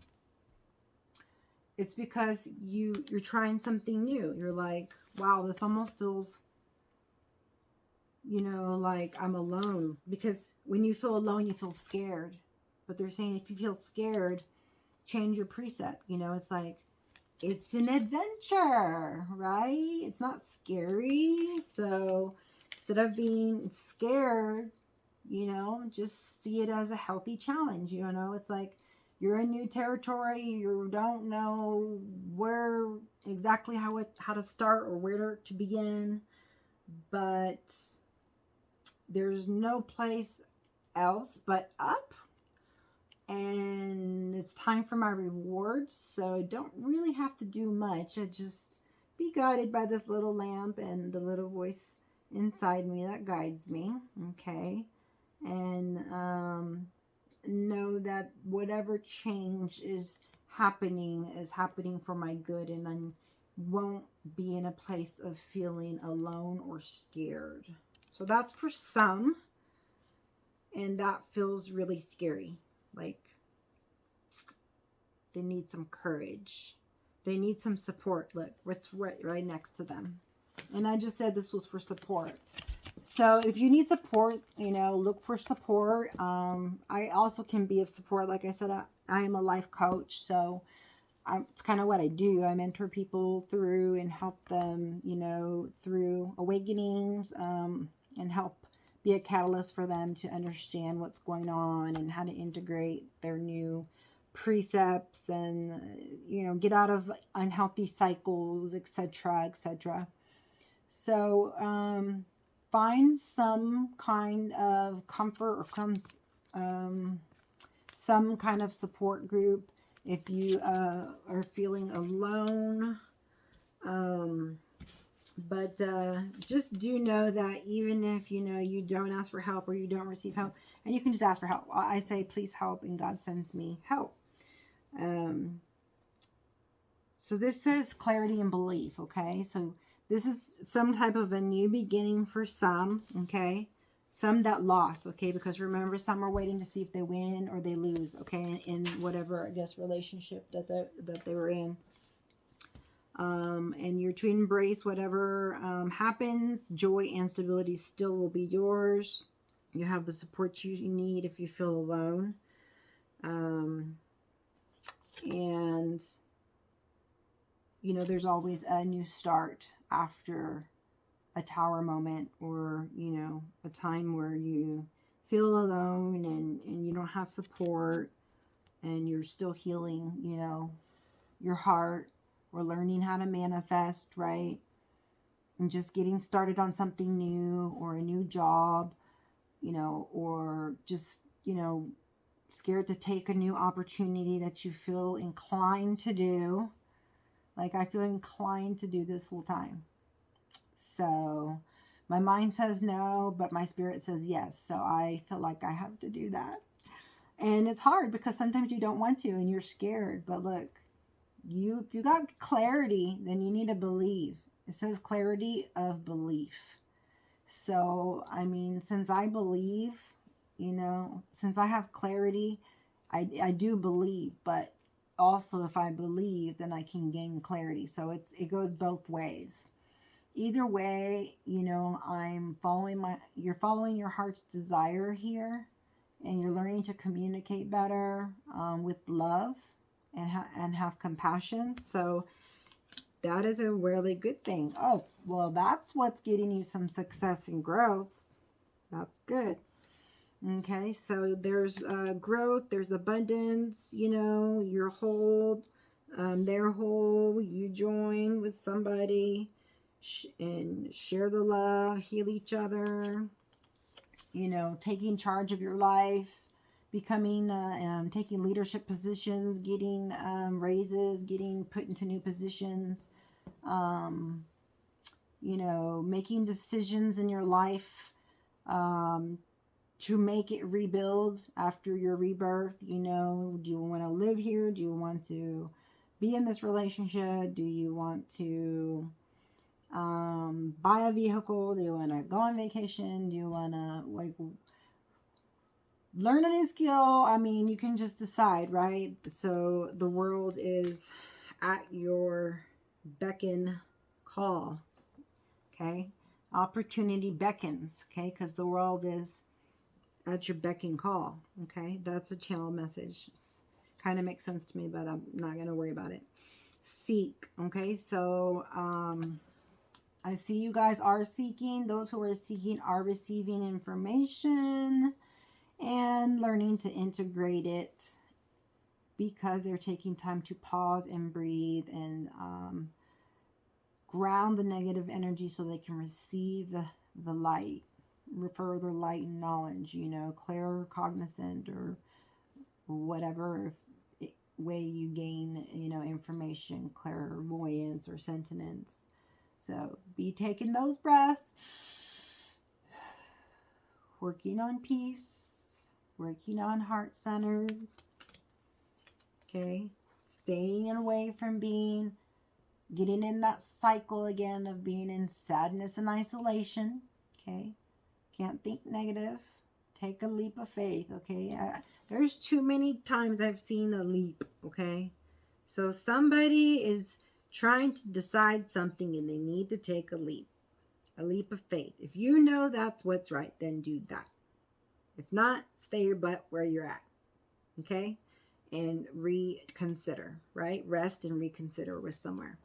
[SPEAKER 1] it's because you're trying something new. You're like, wow, this almost feels, you know, like I'm alone. Because when you feel alone, you feel scared. But they're saying if you feel scared, change your precept. You know, it's like, it's an adventure, right? It's not scary. So instead of being scared, you know, just see it as a healthy challenge. You know, it's like you're in new territory. You don't know where exactly how to start or where to begin, but there's no place else but up. And it's time for my rewards, so I don't really have to do much. I just be guided by this little lamp and the little voice inside me that guides me, okay? And know that whatever change is happening for my good, and I won't be in a place of feeling alone or scared. So that's for some, and that feels really scary. Like they need some courage. They need some support. Look, it's right next to them. And I just said this was for support. So if you need support, you know, look for support. I also can be of support. Like I said, I am a life coach. So it's kind of what I do. I mentor people through and help them, you know, through awakenings, and help be a catalyst for them to understand what's going on and how to integrate their new precepts and, you know, get out of unhealthy cycles, etc., etc. So find some kind of comfort or some kind of support group if you are feeling alone. But just do know that even if, you know, you don't ask for help or you don't receive help, and you can just ask for help. I say, please help, and God sends me help. So this says clarity and belief, okay? So this is some type of a new beginning for some, okay? Some that lost, okay? Because remember, some are waiting to see if they win or they lose, okay? In whatever, I guess, relationship that they were in. And you're to embrace whatever happens. Joy and stability still will be yours. You have the support you need if you feel alone. And, you know, there's always a new start after a tower moment, or, you know, a time where you feel alone and you don't have support and you're still healing, you know, your heart, or learning how to manifest, right? And just getting started on something new, or a new job, you know, or just, you know, scared to take a new opportunity that you feel inclined to do. Like I feel inclined to do this full time. So my mind says no, but my spirit says yes. So I feel like I have to do that. And it's hard because sometimes you don't want to and you're scared. But look, if you got clarity, then you need to believe. It says clarity of belief. So, I mean, since I believe, you know, since I have clarity, I do believe, but also if I believe, then I can gain clarity. So it goes both ways. Either way, you know, you're following your heart's desire here, and you're learning to communicate better with love and have compassion. So that is a really good thing. Oh, well, that's what's getting you some success and growth. That's good. Okay, so there's growth, there's abundance, you know, you're whole, they're whole, you join with somebody and share the love, heal each other, you know, taking charge of your life, becoming, taking leadership positions, getting raises, getting put into new positions, you know, making decisions in your life, to make it rebuild after your rebirth. You know, do you want to live here? Do you want to be in this relationship? Do you want to buy a vehicle? Do you want to go on vacation? Do you want to like learn a new skill? I mean, you can just decide, right? So the world is at your beck and call. Okay, opportunity beckons. Okay, because the world is at your beck and call. Okay, that's a channel message. Kind of makes sense to me, but I'm not going to worry about it. Seek. Okay, so I see you guys are seeking. Those who are seeking are receiving information and learning to integrate it, because they're taking time to pause and breathe and ground the negative energy so they can receive the light, further light and knowledge, you know, claircognizant or whatever way you gain, you know, information, clairvoyance or sentience. So be taking those breaths, working on peace, working on heart-centered, okay, staying away from getting in that cycle again of being in sadness and isolation, okay. Can't think negative. Take a leap of faith, okay? There's too many times I've seen a leap, okay? So somebody is trying to decide something and they need to take a leap of faith. If you know that's what's right, then do that. If not, stay your butt where you're at, okay? And reconsider, right? Rest and reconsider with somewhere.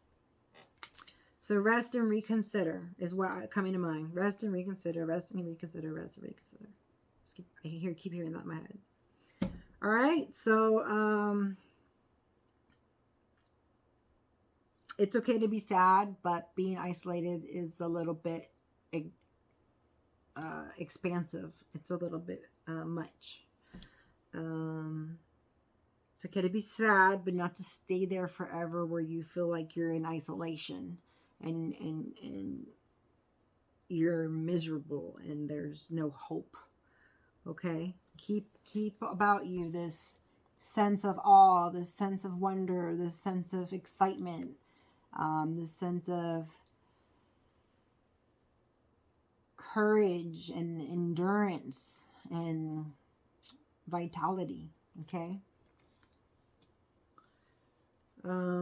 [SPEAKER 1] So rest and reconsider is what coming to mind. Rest and reconsider, rest and reconsider, rest and reconsider. I keep hearing that in my head. All right, so it's okay to be sad, but being isolated is a little bit expansive. It's a little bit much. It's okay to be sad, but not to stay there forever where you feel like you're in isolation and you're miserable and there's no hope. Okay? Keep about you this sense of awe, this sense of wonder, this sense of excitement, this sense of courage and endurance and vitality. Okay?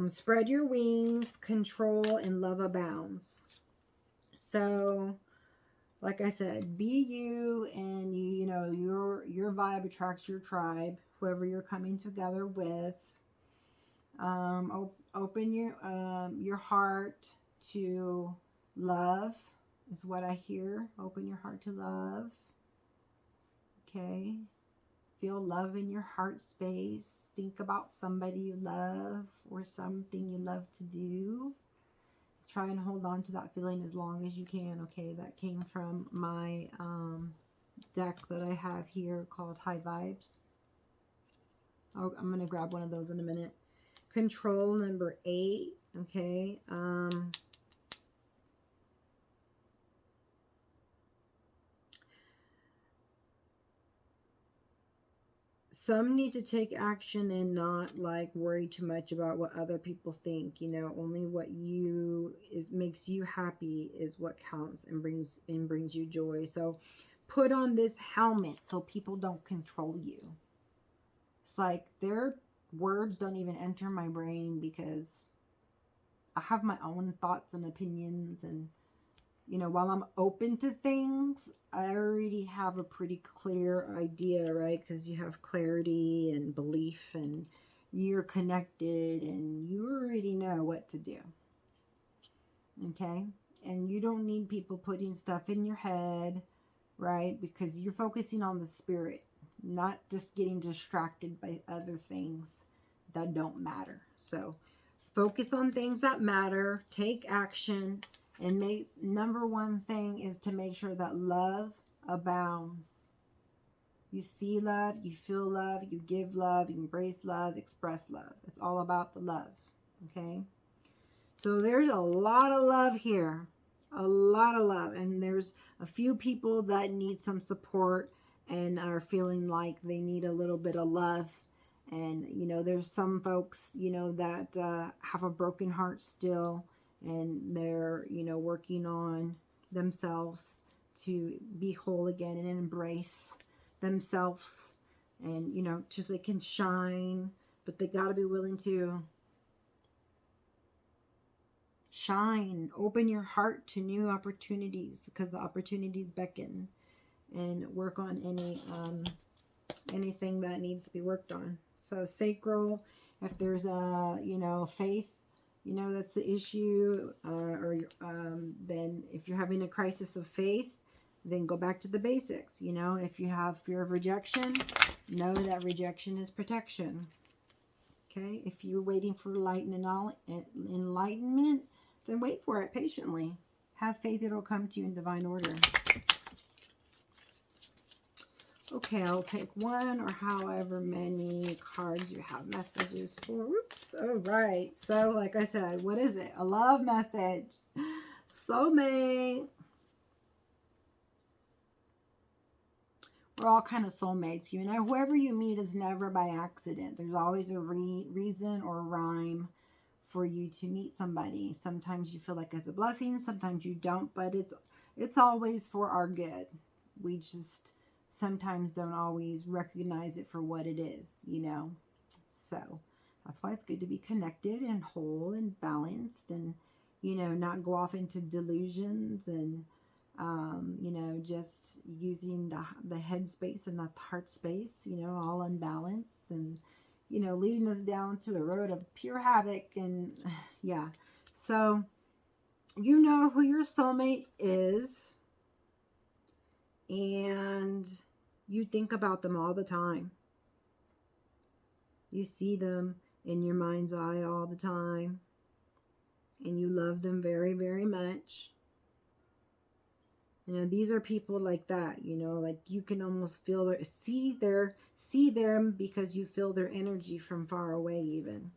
[SPEAKER 1] Spread your wings, control, and love abounds. So, like I said, be you, and you know your vibe attracts your tribe, whoever you're coming together with. Open your heart to love is what I hear. Open your heart to love. Okay. Feel love in your heart space. Think about somebody you love or something you love to do. Try and hold on to that feeling as long as you can. Okay, that came from my deck that I have here called High Vibes. Oh, I'm going to grab one of those in a minute. Control number 8. Okay. Some need to take action and not like worry too much about what other people think. You know, only what makes you happy is what counts and brings you joy. So put on this helmet so people don't control you. It's like they're words don't even enter my brain because I have my own thoughts and opinions. And, you know, while I'm open to things, I already have a pretty clear idea, right? Because you have clarity and belief and you're connected and you already know what to do. Okay? And you don't need people putting stuff in your head, right? Because you're focusing on the spirit, not just getting distracted by other things that don't matter. So focus on things that matter, take action, and number one thing is to make sure that love abounds. You see love, you feel love, you give love, you embrace love, express love. It's all about the love, okay? So there's a lot of love here, a lot of love. And there's a few people that need some support and are feeling like they need a little bit of love. And, you know, there's some folks, you know, that have a broken heart still, and they're, you know, working on themselves to be whole again and embrace themselves, and, you know, just so they can shine. But they got to be willing to shine, open your heart to new opportunities, because the opportunities beckon, and work on anything that needs to be worked on. So sacral, if there's a, you know, faith, you know, that's the issue, then if you're having a crisis of faith, then go back to the basics. You know, if you have fear of rejection, know that rejection is protection. Okay, if you're waiting for enlightenment, then wait for it patiently. Have faith, it'll come to you in divine order. Okay, I'll take one or however many cards you have messages for. Oops, all right. So, like I said, what is it? A love message. Soulmate. We're all kind of soulmates. You know, whoever you meet is never by accident. There's always a reason or rhyme for you to meet somebody. Sometimes you feel like it's a blessing, sometimes you don't, but it's always for our good. We just sometimes don't always recognize it for what it is, you know. So that's why it's good to be connected and whole and balanced, and, you know, not go off into delusions and you know, just using the head space and not the heart space, you know, all unbalanced, and, you know, leading us down to a road of pure havoc. And yeah, so you know who your soulmate is, and you think about them all the time. You see them in your mind's eye all the time, and you love them very, very much. You know, these are people like that, you know, like you can almost feel see them because you feel their energy from far away even.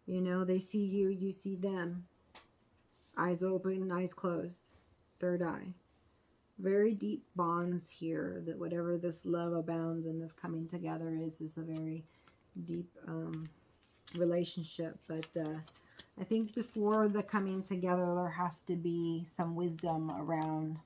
[SPEAKER 1] You know, they see you, you see them. Eyes open, eyes closed. Third eye. Very deep bonds here, that whatever this love abounds and this coming together is a very deep relationship. But I think before the coming together, there has to be some wisdom around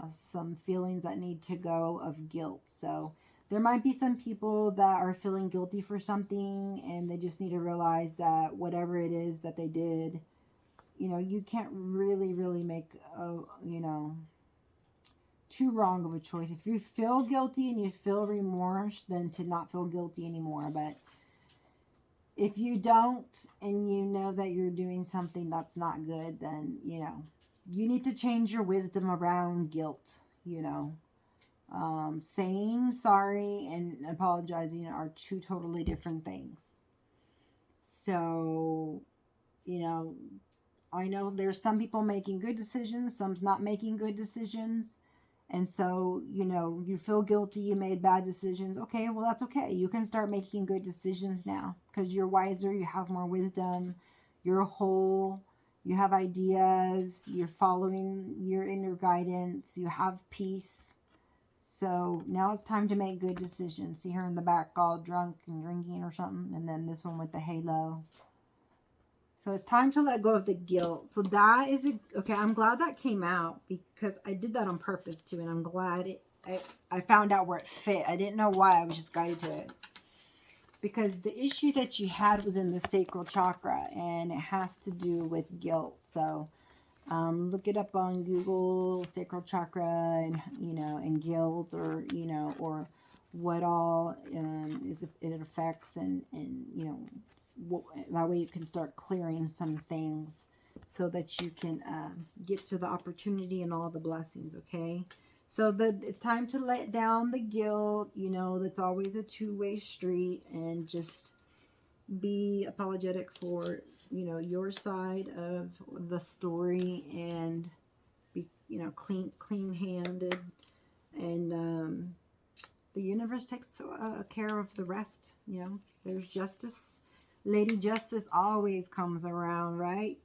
[SPEAKER 1] some feelings that need to go of guilt. So there might be some people that are feeling guilty for something, and they just need to realize that whatever it is that they did, you know, you can't really make you know, too wrong of a choice. If you feel guilty and you feel remorse, then to not feel guilty anymore. But if you don't, and you know that you're doing something that's not good, then, you know, you need to change your wisdom around guilt, you know. Saying sorry and apologizing are two totally different things. So, you know, I know there's some people making good decisions, some's not making good decisions. And so, you know, you feel guilty, you made bad decisions. Okay, well, that's okay. You can start making good decisions now because you're wiser, you have more wisdom, you're whole, you have ideas, you're following your inner guidance, you have peace. So now it's time to make good decisions. See her in the back all drunk and drinking or something. And then this one with the halo. So it's time to let go of the guilt. So that is okay. I'm glad that came out because I did that on purpose too, and I'm glad I found out where it fit. I didn't know why. I was just guided to it. Because the issue that you had was in the sacral chakra, and it has to do with guilt. So look it up on Google, sacral chakra, and and guilt, or or what all it affects, and that way you can start clearing some things so that you can get to the opportunity and all the blessings. Okay, so it's time to let down the guilt. That's always a two-way street, and just be apologetic for your side of the story, and be clean-handed, and the universe takes care of the rest. There's justice. Lady Justice always comes around, right?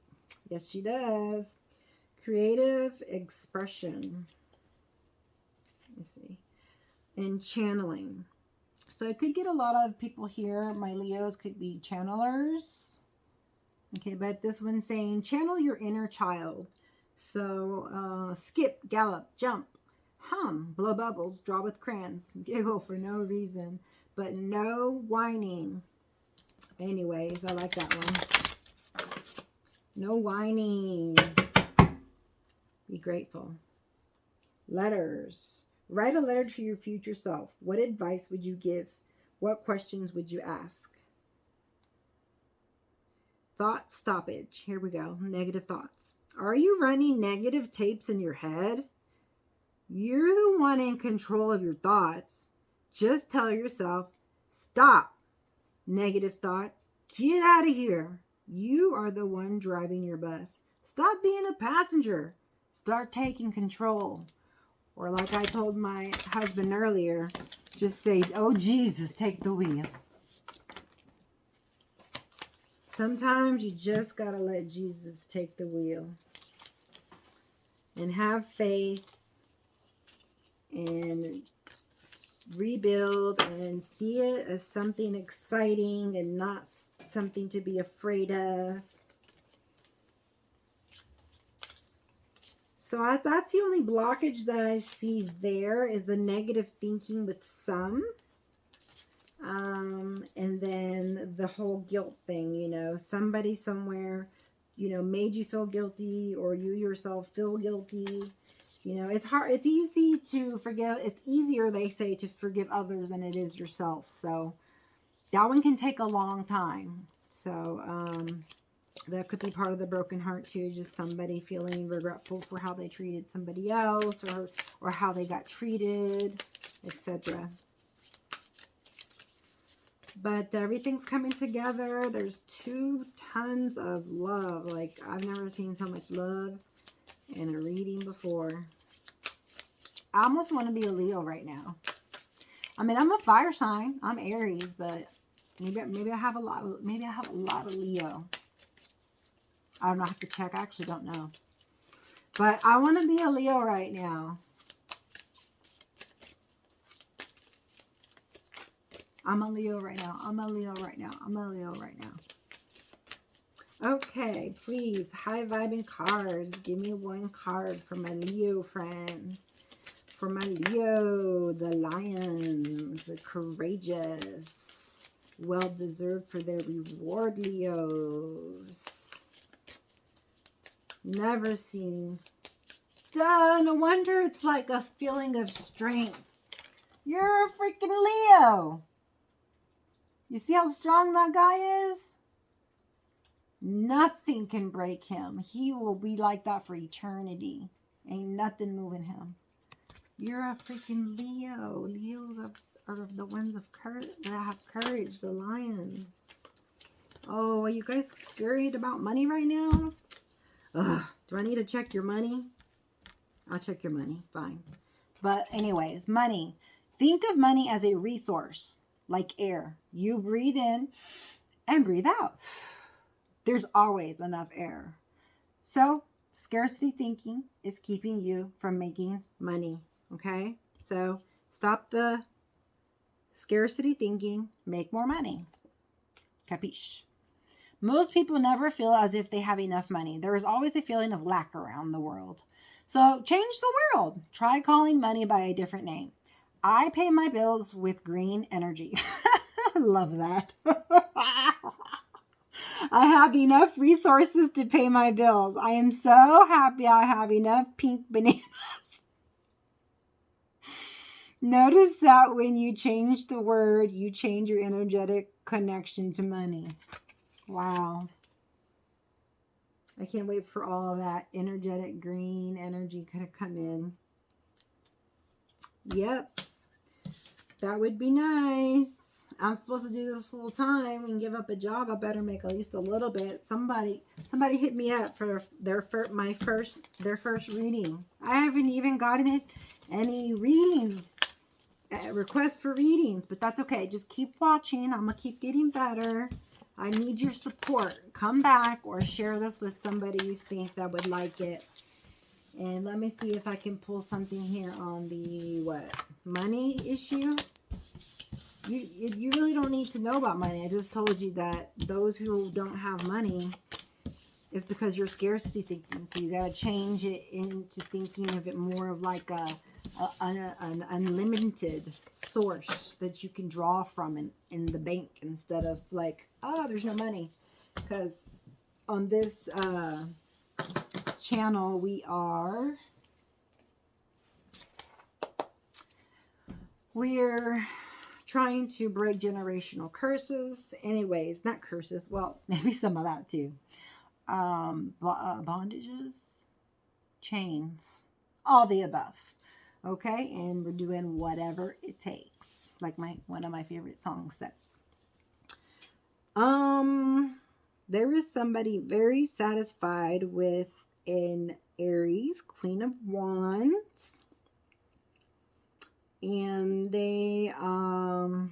[SPEAKER 1] Yes, she does. Creative expression. Let's see. And channeling. So I could get a lot of people here. My Leos could be channelers. Okay, but this one's saying channel your inner child. So skip, gallop, jump, hum, blow bubbles, draw with crayons, giggle for no reason, but no whining. Anyways, I like that one. No whining. Be grateful. Letters. Write a letter to your future self. What advice would you give? What questions would you ask? Thought stoppage. Here we go. Negative thoughts. Are you running negative tapes in your head? You're the one in control of your thoughts. Just tell yourself, stop. Negative thoughts. Get out of here. You are the one driving your bus. Stop being a passenger. Start taking control. Or like I told my husband earlier, just say, oh, Jesus, take the wheel. Sometimes you just got to let Jesus take the wheel. And have faith. And rebuild. And see it as something exciting and not something to be afraid of. So that's the only blockage that I see there, is the negative thinking with some. And then the whole guilt thing, somebody somewhere, made you feel guilty, or you yourself feel guilty. It's hard. It's easy to forgive. It's easier, they say, to forgive others than it is yourself. So that one can take a long time. So, that could be part of the broken heart too, just somebody feeling regretful for how they treated somebody else, or how they got treated, etc. But everything's coming together. There's 2 tons of love. Like, I've never seen so much love in a reading before. I almost want to be a Leo right now. I mean, I'm a fire sign. I'm Aries, but maybe I have a lot of Leo. I don't know. I have to check. I actually don't know. But I want to be a Leo right now. I'm a Leo right now. I'm a Leo right now. I'm a Leo right now. Okay, please, high vibing cards. Give me one card for my Leo friends. For my Leo, the lions, the courageous, well deserved for their reward, Leos. Never seen. Duh, no wonder it's like a feeling of strength. You're a freaking Leo. You see how strong that guy is? Nothing can break him. He will be like that for eternity. Ain't nothing moving him. You're a freaking Leo. Leos are the ones that have courage, the lions. Oh, are you guys scared about money right now? Ugh, do I need to check your money? I'll check your money. Fine. But anyways, money. Think of money as a resource, like air. You breathe in and breathe out. There's always enough air. So, scarcity thinking is keeping you from making money. Okay? So, stop the scarcity thinking. Make more money. Capiche? Most people never feel as if they have enough money. There is always a feeling of lack around the world. So change the world. Try calling money by a different name. I pay my bills with green energy. Love that. I have enough resources to pay my bills. I am so happy I have enough pink bananas. Notice that when you change the word, you change your energetic connection to money. Wow. I can't wait for all that energetic green energy to come in. Yep. That would be nice. I'm supposed to do this full time and give up a job. I better make at least a little bit. Somebody hit me up for their first reading. I haven't even gotten any readings, requests for readings, but that's okay. Just keep watching. I'm gonna keep getting better. I need your support. Come back or share this with somebody you think that would like it. And let me see if I can pull something here on the money issue. You really don't need to know about money. I just told you that those who don't have money is because you're scarcity thinking. So you got to change it into thinking of it more of like an unlimited source that you can draw from in the bank, instead of like, oh, there's no money. Because on this channel we're trying to break generational curses. Anyways, not curses. Well, maybe some of that too. Bondages, chains, all the above. Okay, and we're doing whatever it takes, like one of my favorite songs says. There is somebody very satisfied with an Aries, Queen of Wands, and they are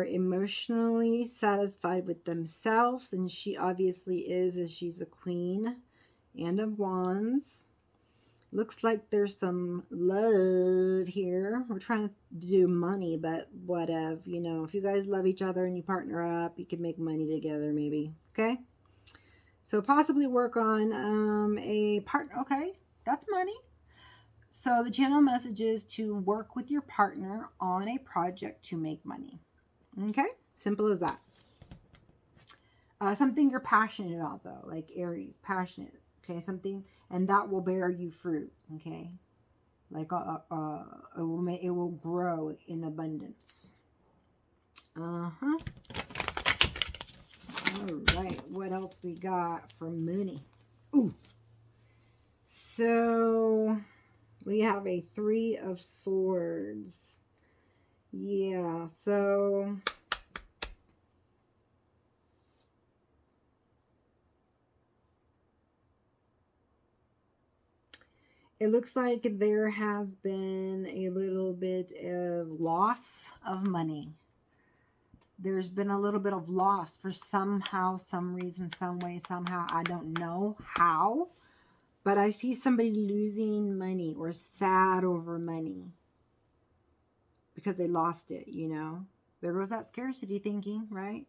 [SPEAKER 1] emotionally satisfied with themselves, and she obviously is, as she's a queen and of wands. Looks like there's some love here. We're trying to do money, but whatever, you know, if you guys love each other and you partner up, you can make money together maybe. Okay, so possibly work on a partner. Okay, that's money. So the channel message is to work with your partner on a project to make money. Okay, simple as that. Something you're passionate about, though, like Aries, passionate. Okay, something, and that will bear you fruit. Okay, like it will grow in abundance. All right, what else we got for money? Ooh, so we have a 3 of Swords. Yeah, so it looks like there has been a little bit of loss of money. There's been a little bit of loss for somehow, some reason, some way, somehow. I don't know how, but I see somebody losing money or sad over money because they lost it, you know. There goes that scarcity thinking, right?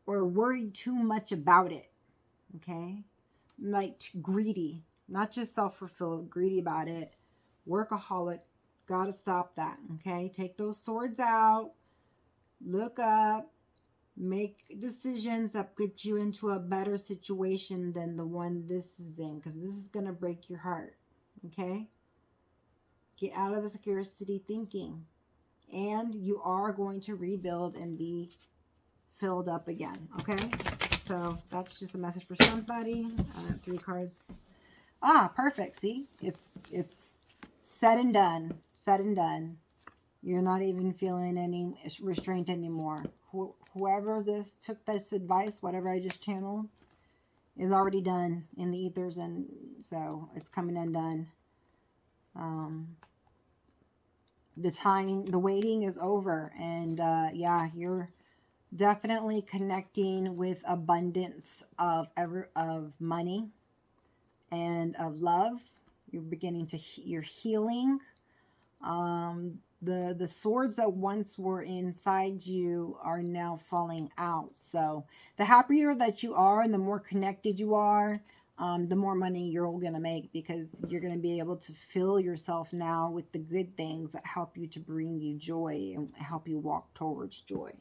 [SPEAKER 1] Or worried too much about it, okay? Like greedy, not just self-fulfilled, greedy about it. Workaholic, gotta stop that, okay? Take those swords out, look up, make decisions that put you into a better situation than the one this is in, because this is gonna break your heart, okay? Get out of the scarcity thinking. And you are going to rebuild and be filled up again, okay? So that's just a message for somebody. 3 cards. Ah, perfect. See, it's said and done. Said and done. You're not even feeling any restraint anymore. Whoever took this advice, whatever I just channeled, is already done in the ethers, and so it's coming undone. The waiting is over, and yeah, you're definitely connecting with abundance of money and of love. You're beginning to you're healing. The swords that once were inside you are now falling out. So the happier that you are and the more connected you are, the more money you're going to make, because you're going to be able to fill yourself now with the good things that help you to bring you joy and help you walk towards joy.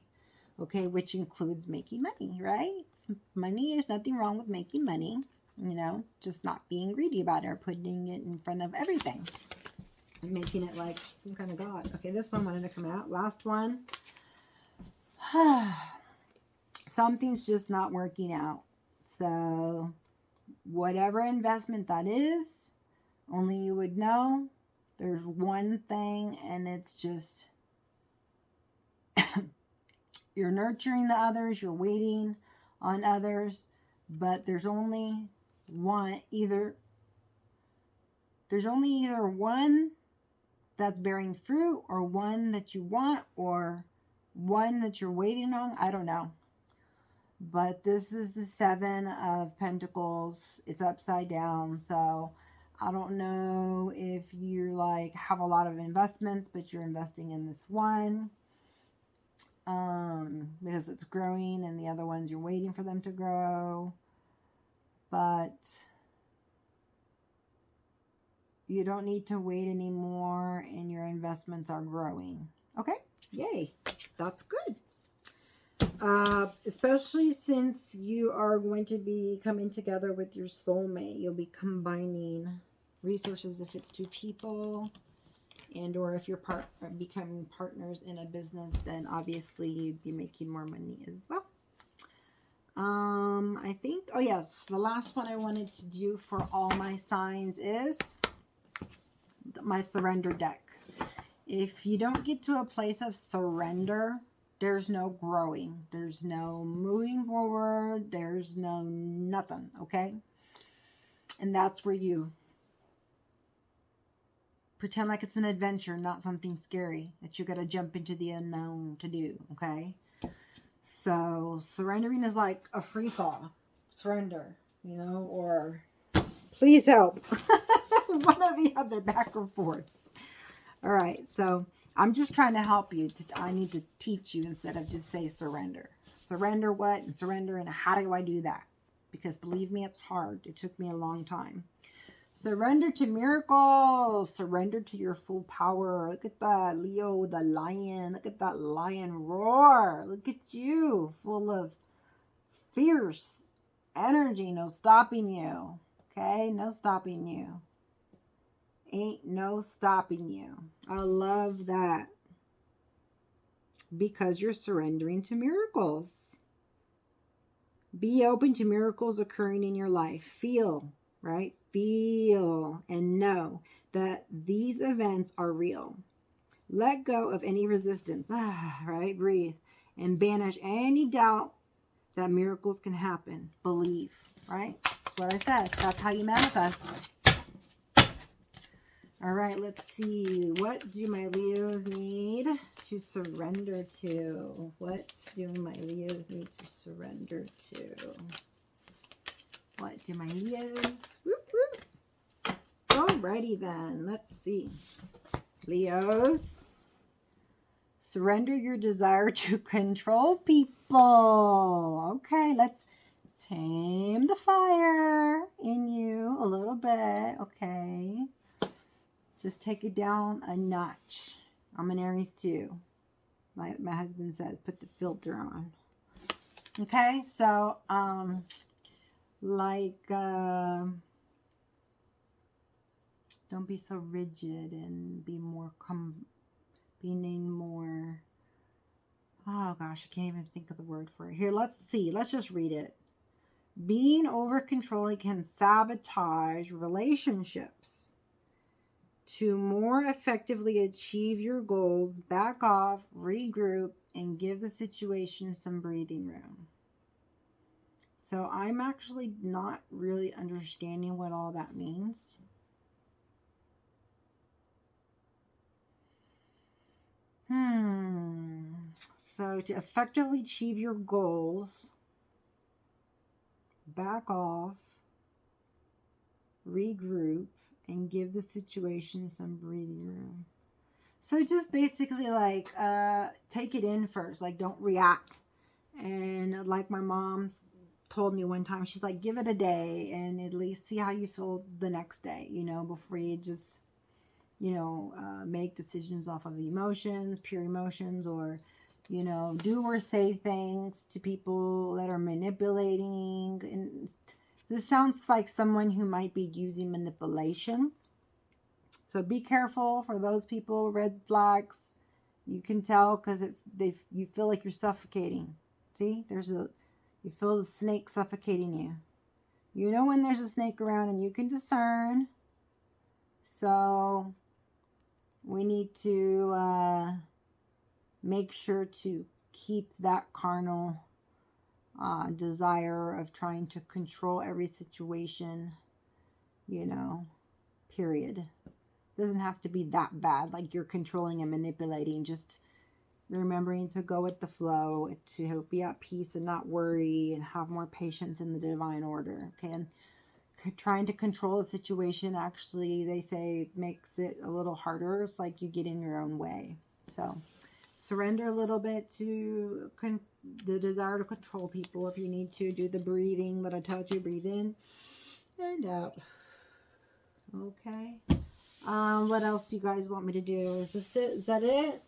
[SPEAKER 1] Okay, which includes making money, right? Money, there's nothing wrong with making money, just not being greedy about it or putting it in front of everything and making it like some kind of god. Okay, this one wanted to come out. Last one. Something's just not working out. So whatever investment that is, only you would know. There's one thing, and it's just you're nurturing the others, you're waiting on others, but there's only either one that's bearing fruit, or one that you want, or one that you're waiting on. I don't know. But this is the 7 of Pentacles. It's upside down. So I don't know if you like have a lot of investments, but you're investing in this one because it's growing, and the other ones you're waiting for them to grow. But you don't need to wait anymore, and your investments are growing. Okay, yay, that's good. Especially since you are going to be coming together with your soulmate. You'll be combining resources if it's 2 people, and or if you're becoming partners in a business, then obviously you'd be making more money as well. I think, oh yes, the last one I wanted to do for all my signs is my surrender deck. If you don't get to a place of surrender, there's no growing. There's no moving forward. There's no nothing, okay? And that's where you pretend like it's an adventure, not something scary that you got to jump into the unknown to do, okay? So surrendering is like a free fall. Surrender, or please help. One or the other, back or forth. All right, so I'm just trying to help you. I need to teach you instead of just say surrender. Surrender what and surrender, and how do I do that? Because believe me, it's hard. It took me a long time. Surrender to miracles. Surrender to your full power. Look at that, Leo, the lion. Look at that lion roar. Look at you, full of fierce energy. No stopping you. Okay, no stopping you. Ain't no stopping you. I love that. Because you're surrendering to miracles. Be open to miracles occurring in your life. Feel, right? Feel and know that these events are real. Let go of any resistance. Right? Breathe. And banish any doubt that miracles can happen. Believe, right? That's what I said. That's how you manifest. All right, let's see. What do my Leos need to surrender to? What do my Leos need to surrender to? What do my Leos? Whoop, whoop. Alrighty then, let's see. Leos, surrender your desire to control people. Okay, let's tame the fire in you a little bit, okay? Just take it down a notch. I'm an Aries too. My husband says, put the filter on. Okay, so, don't be so rigid and be more, being more, oh gosh, I can't even think of the word for it. Here, let's see. Let's just read it. Being over controlling can sabotage relationships. To more effectively achieve your goals, back off, regroup, and give the situation some breathing room. So I'm actually not really understanding what all that means. So to effectively achieve your goals, back off, regroup, and give the situation some breathing room. So just basically like take it in first. Like don't react. And like my mom told me one time, she's like, give it a day and at least see how you feel the next day, you know, before you just, you know, make decisions off of emotions, pure emotions, or, you know, do or say things to people that are manipulating. And this sounds like someone who might be using manipulation. So be careful for those people. Red flags, you can tell because you feel like you're suffocating. See, you feel the snake suffocating you. You know when there's a snake around and you can discern. So we need to make sure to keep that carnal desire of trying to control every situation, you know, period. Doesn't have to be that bad, like you're controlling and manipulating. Just remembering to go with the flow, to be at peace and not worry, and have more patience in the divine order. Okay, and trying to control a situation, actually, they say, makes it a little harder. It's like you get in your own way. So surrender a little bit to the desire to control people. If you need to, do the breathing that I told you. Breathe in and out. Okay. What else do you guys want me to do? Is this it? Is that it?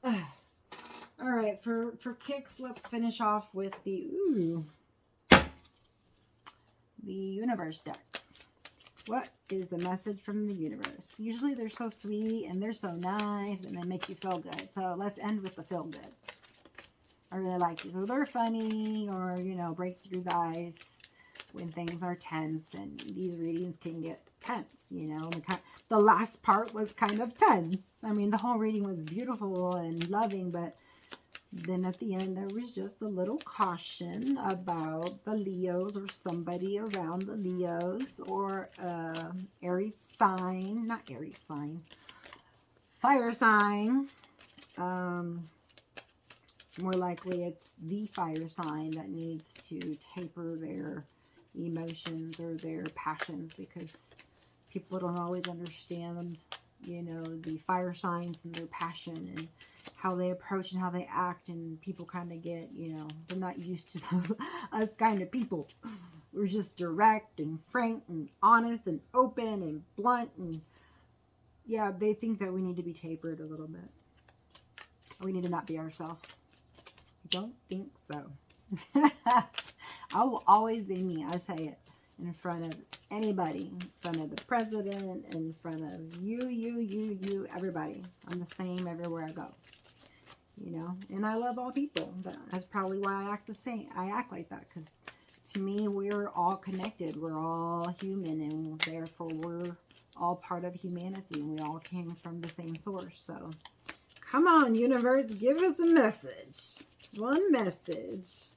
[SPEAKER 1] All right, for kicks, let's finish off with the universe deck. What is the message from the universe? Usually they're so sweet and they're so nice and they make you feel good. So let's end with the feel good. I really like these. So they're funny, or, you know, break through the ice when things are tense, and these readings can get tense, you know. The last part was kind of tense. I mean, the whole reading was beautiful and loving, but then at the end there was just a little caution about the Leos, or somebody around the Leos, or Aries sign, not Aries sign, fire sign. More likely it's the fire sign that needs to taper their emotions or their passions, because people don't always understand, you know, the fire signs and their passion and how they approach and how they act, and people kind of get, you know, they're not used to us kind of people. We're just direct and frank and honest and open and blunt, and yeah, they think that we need to be tapered a little bit. We need to not be ourselves. I don't think so. I will always be me. I say it in front of anybody, in front of the president, in front of you, everybody. I'm the same everywhere I go, you know. And I love all people. That's probably why I act the same. I act like that, because to me, we're all connected. We're all human, and therefore we're all part of humanity, and we all came from the same source. So come on, universe, give us a message. One message.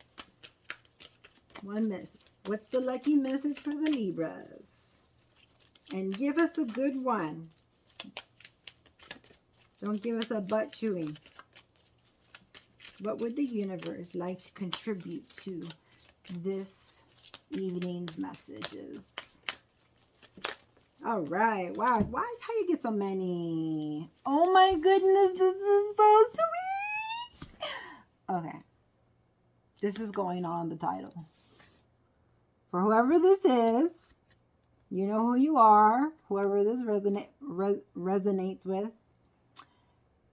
[SPEAKER 1] One message. What's the lucky message for the Libras? And give us a good one. Don't give us a butt chewing. What would the universe like to contribute to this evening's messages? All right. Wow. Why? How you get so many? Oh my goodness. This is so sweet. Okay. This is going on the title. For whoever this is, you know who you are. Whoever this resonates with,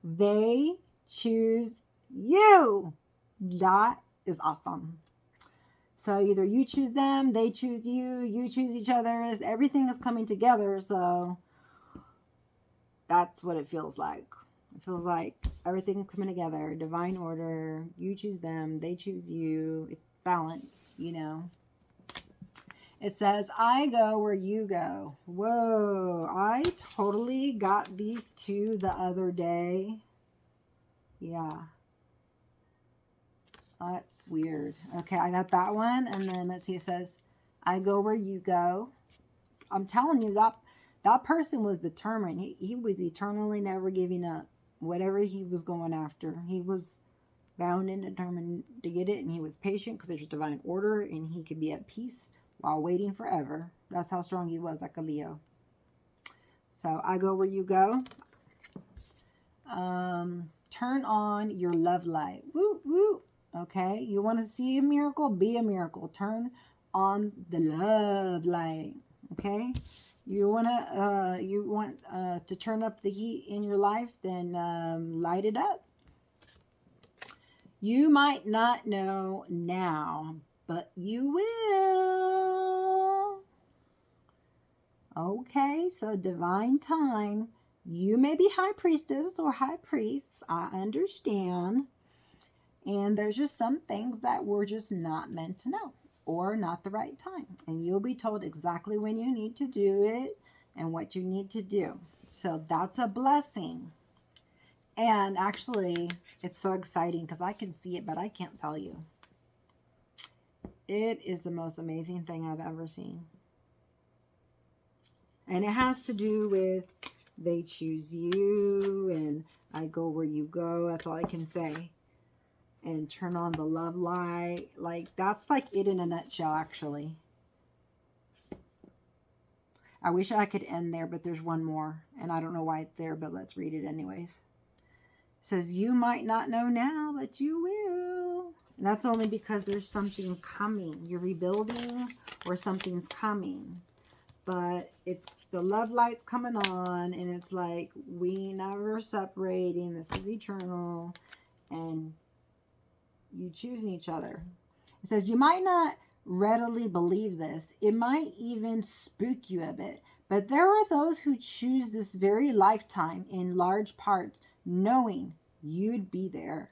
[SPEAKER 1] they choose you. That is awesome. So either you choose them, they choose you, you choose each other. Everything is coming together. So that's what it feels like. It feels like everything's coming together. Divine order. You choose them, they choose you. It's balanced, you know. It says, I go where you go. Whoa, I totally got these two the other day. Yeah. That's weird. Okay, I got that one. And then let's see, it says, I go where you go. I'm telling you, that person was determined. He was eternally never giving up. Whatever he was going after, he was bound and determined to get it. And he was patient because there's divine order, and he could be at peace while waiting forever. That's how strong he was, like a Leo. So I go where you go. Turn on your love light. Woo, woo. Okay? You want to see a miracle? Be a miracle. Turn on the love light. Okay? You want to turn up the heat in your life? Then light it up. You might not know now, but you will. Okay, so divine time. You may be high priestess or high priests. I understand. And there's just some things that we're just not meant to know or not the right time. And you'll be told exactly when you need to do it and what you need to do. So that's a blessing. And actually, it's so exciting because I can see it, but I can't tell you. It is the most amazing thing I've ever seen. And it has to do with they choose you and I go where you go. That's all I can say. And turn on the love light. Like, that's like it in a nutshell, actually. I wish I could end there, but there's one more. And I don't know why it's there, but let's read it anyways. It says, you might not know now, but you will. And that's only because there's something coming. You're rebuilding or something's coming. But it's the love light's coming on. And it's like, we never separating. This is eternal. And you choosing each other. It says, you might not readily believe this. It might even spook you a bit. But there are those who choose this very lifetime in large parts, knowing you'd be there.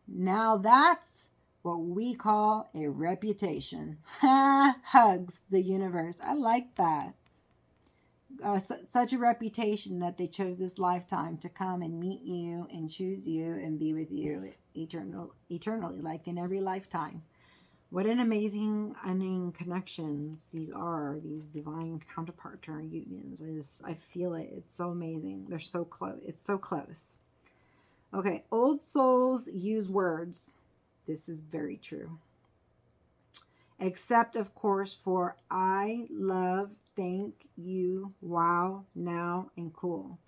[SPEAKER 1] Now that's what we call a reputation. Hugs the universe. I like that. Such a reputation that they chose this lifetime to come and meet you and choose you and be with you eternally, like in every lifetime. What an amazing, connections these are, these divine counterpart unions. I feel it. It's so amazing. They're so close. It's so close. Okay, old souls use words. This is very true. Except, of course, for I love, thank you, wow, now, and cool.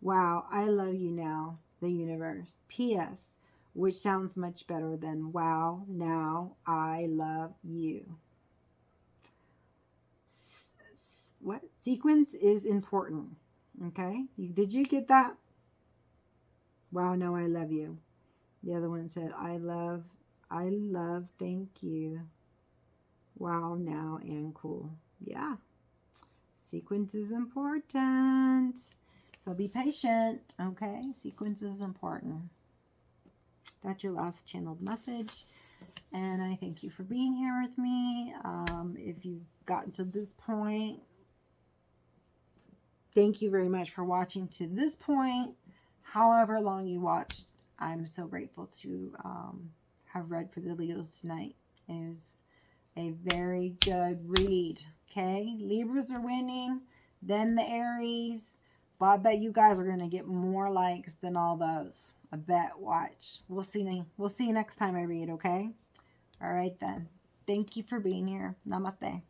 [SPEAKER 1] Wow, I love you now, the universe. P.S., which sounds much better than wow, now, I love you. What? Sequence is important. Okay? Did you get that? Wow, now I love you. The other one said, I love, thank you. Wow, now, and cool. Yeah. Sequence is important. So be patient, okay? Sequence is important. That's your last channeled message. And I thank you for being here with me. If you've gotten to this point, thank you very much for watching to this point. However long you watched, I'm so grateful to have read for the Leos tonight. It was a very good read. Okay, Libras are winning, then the Aries. Well, I bet you guys are going to get more likes than all those. I bet. Watch. We'll see you next time I read, okay? All right, then. Thank you for being here. Namaste.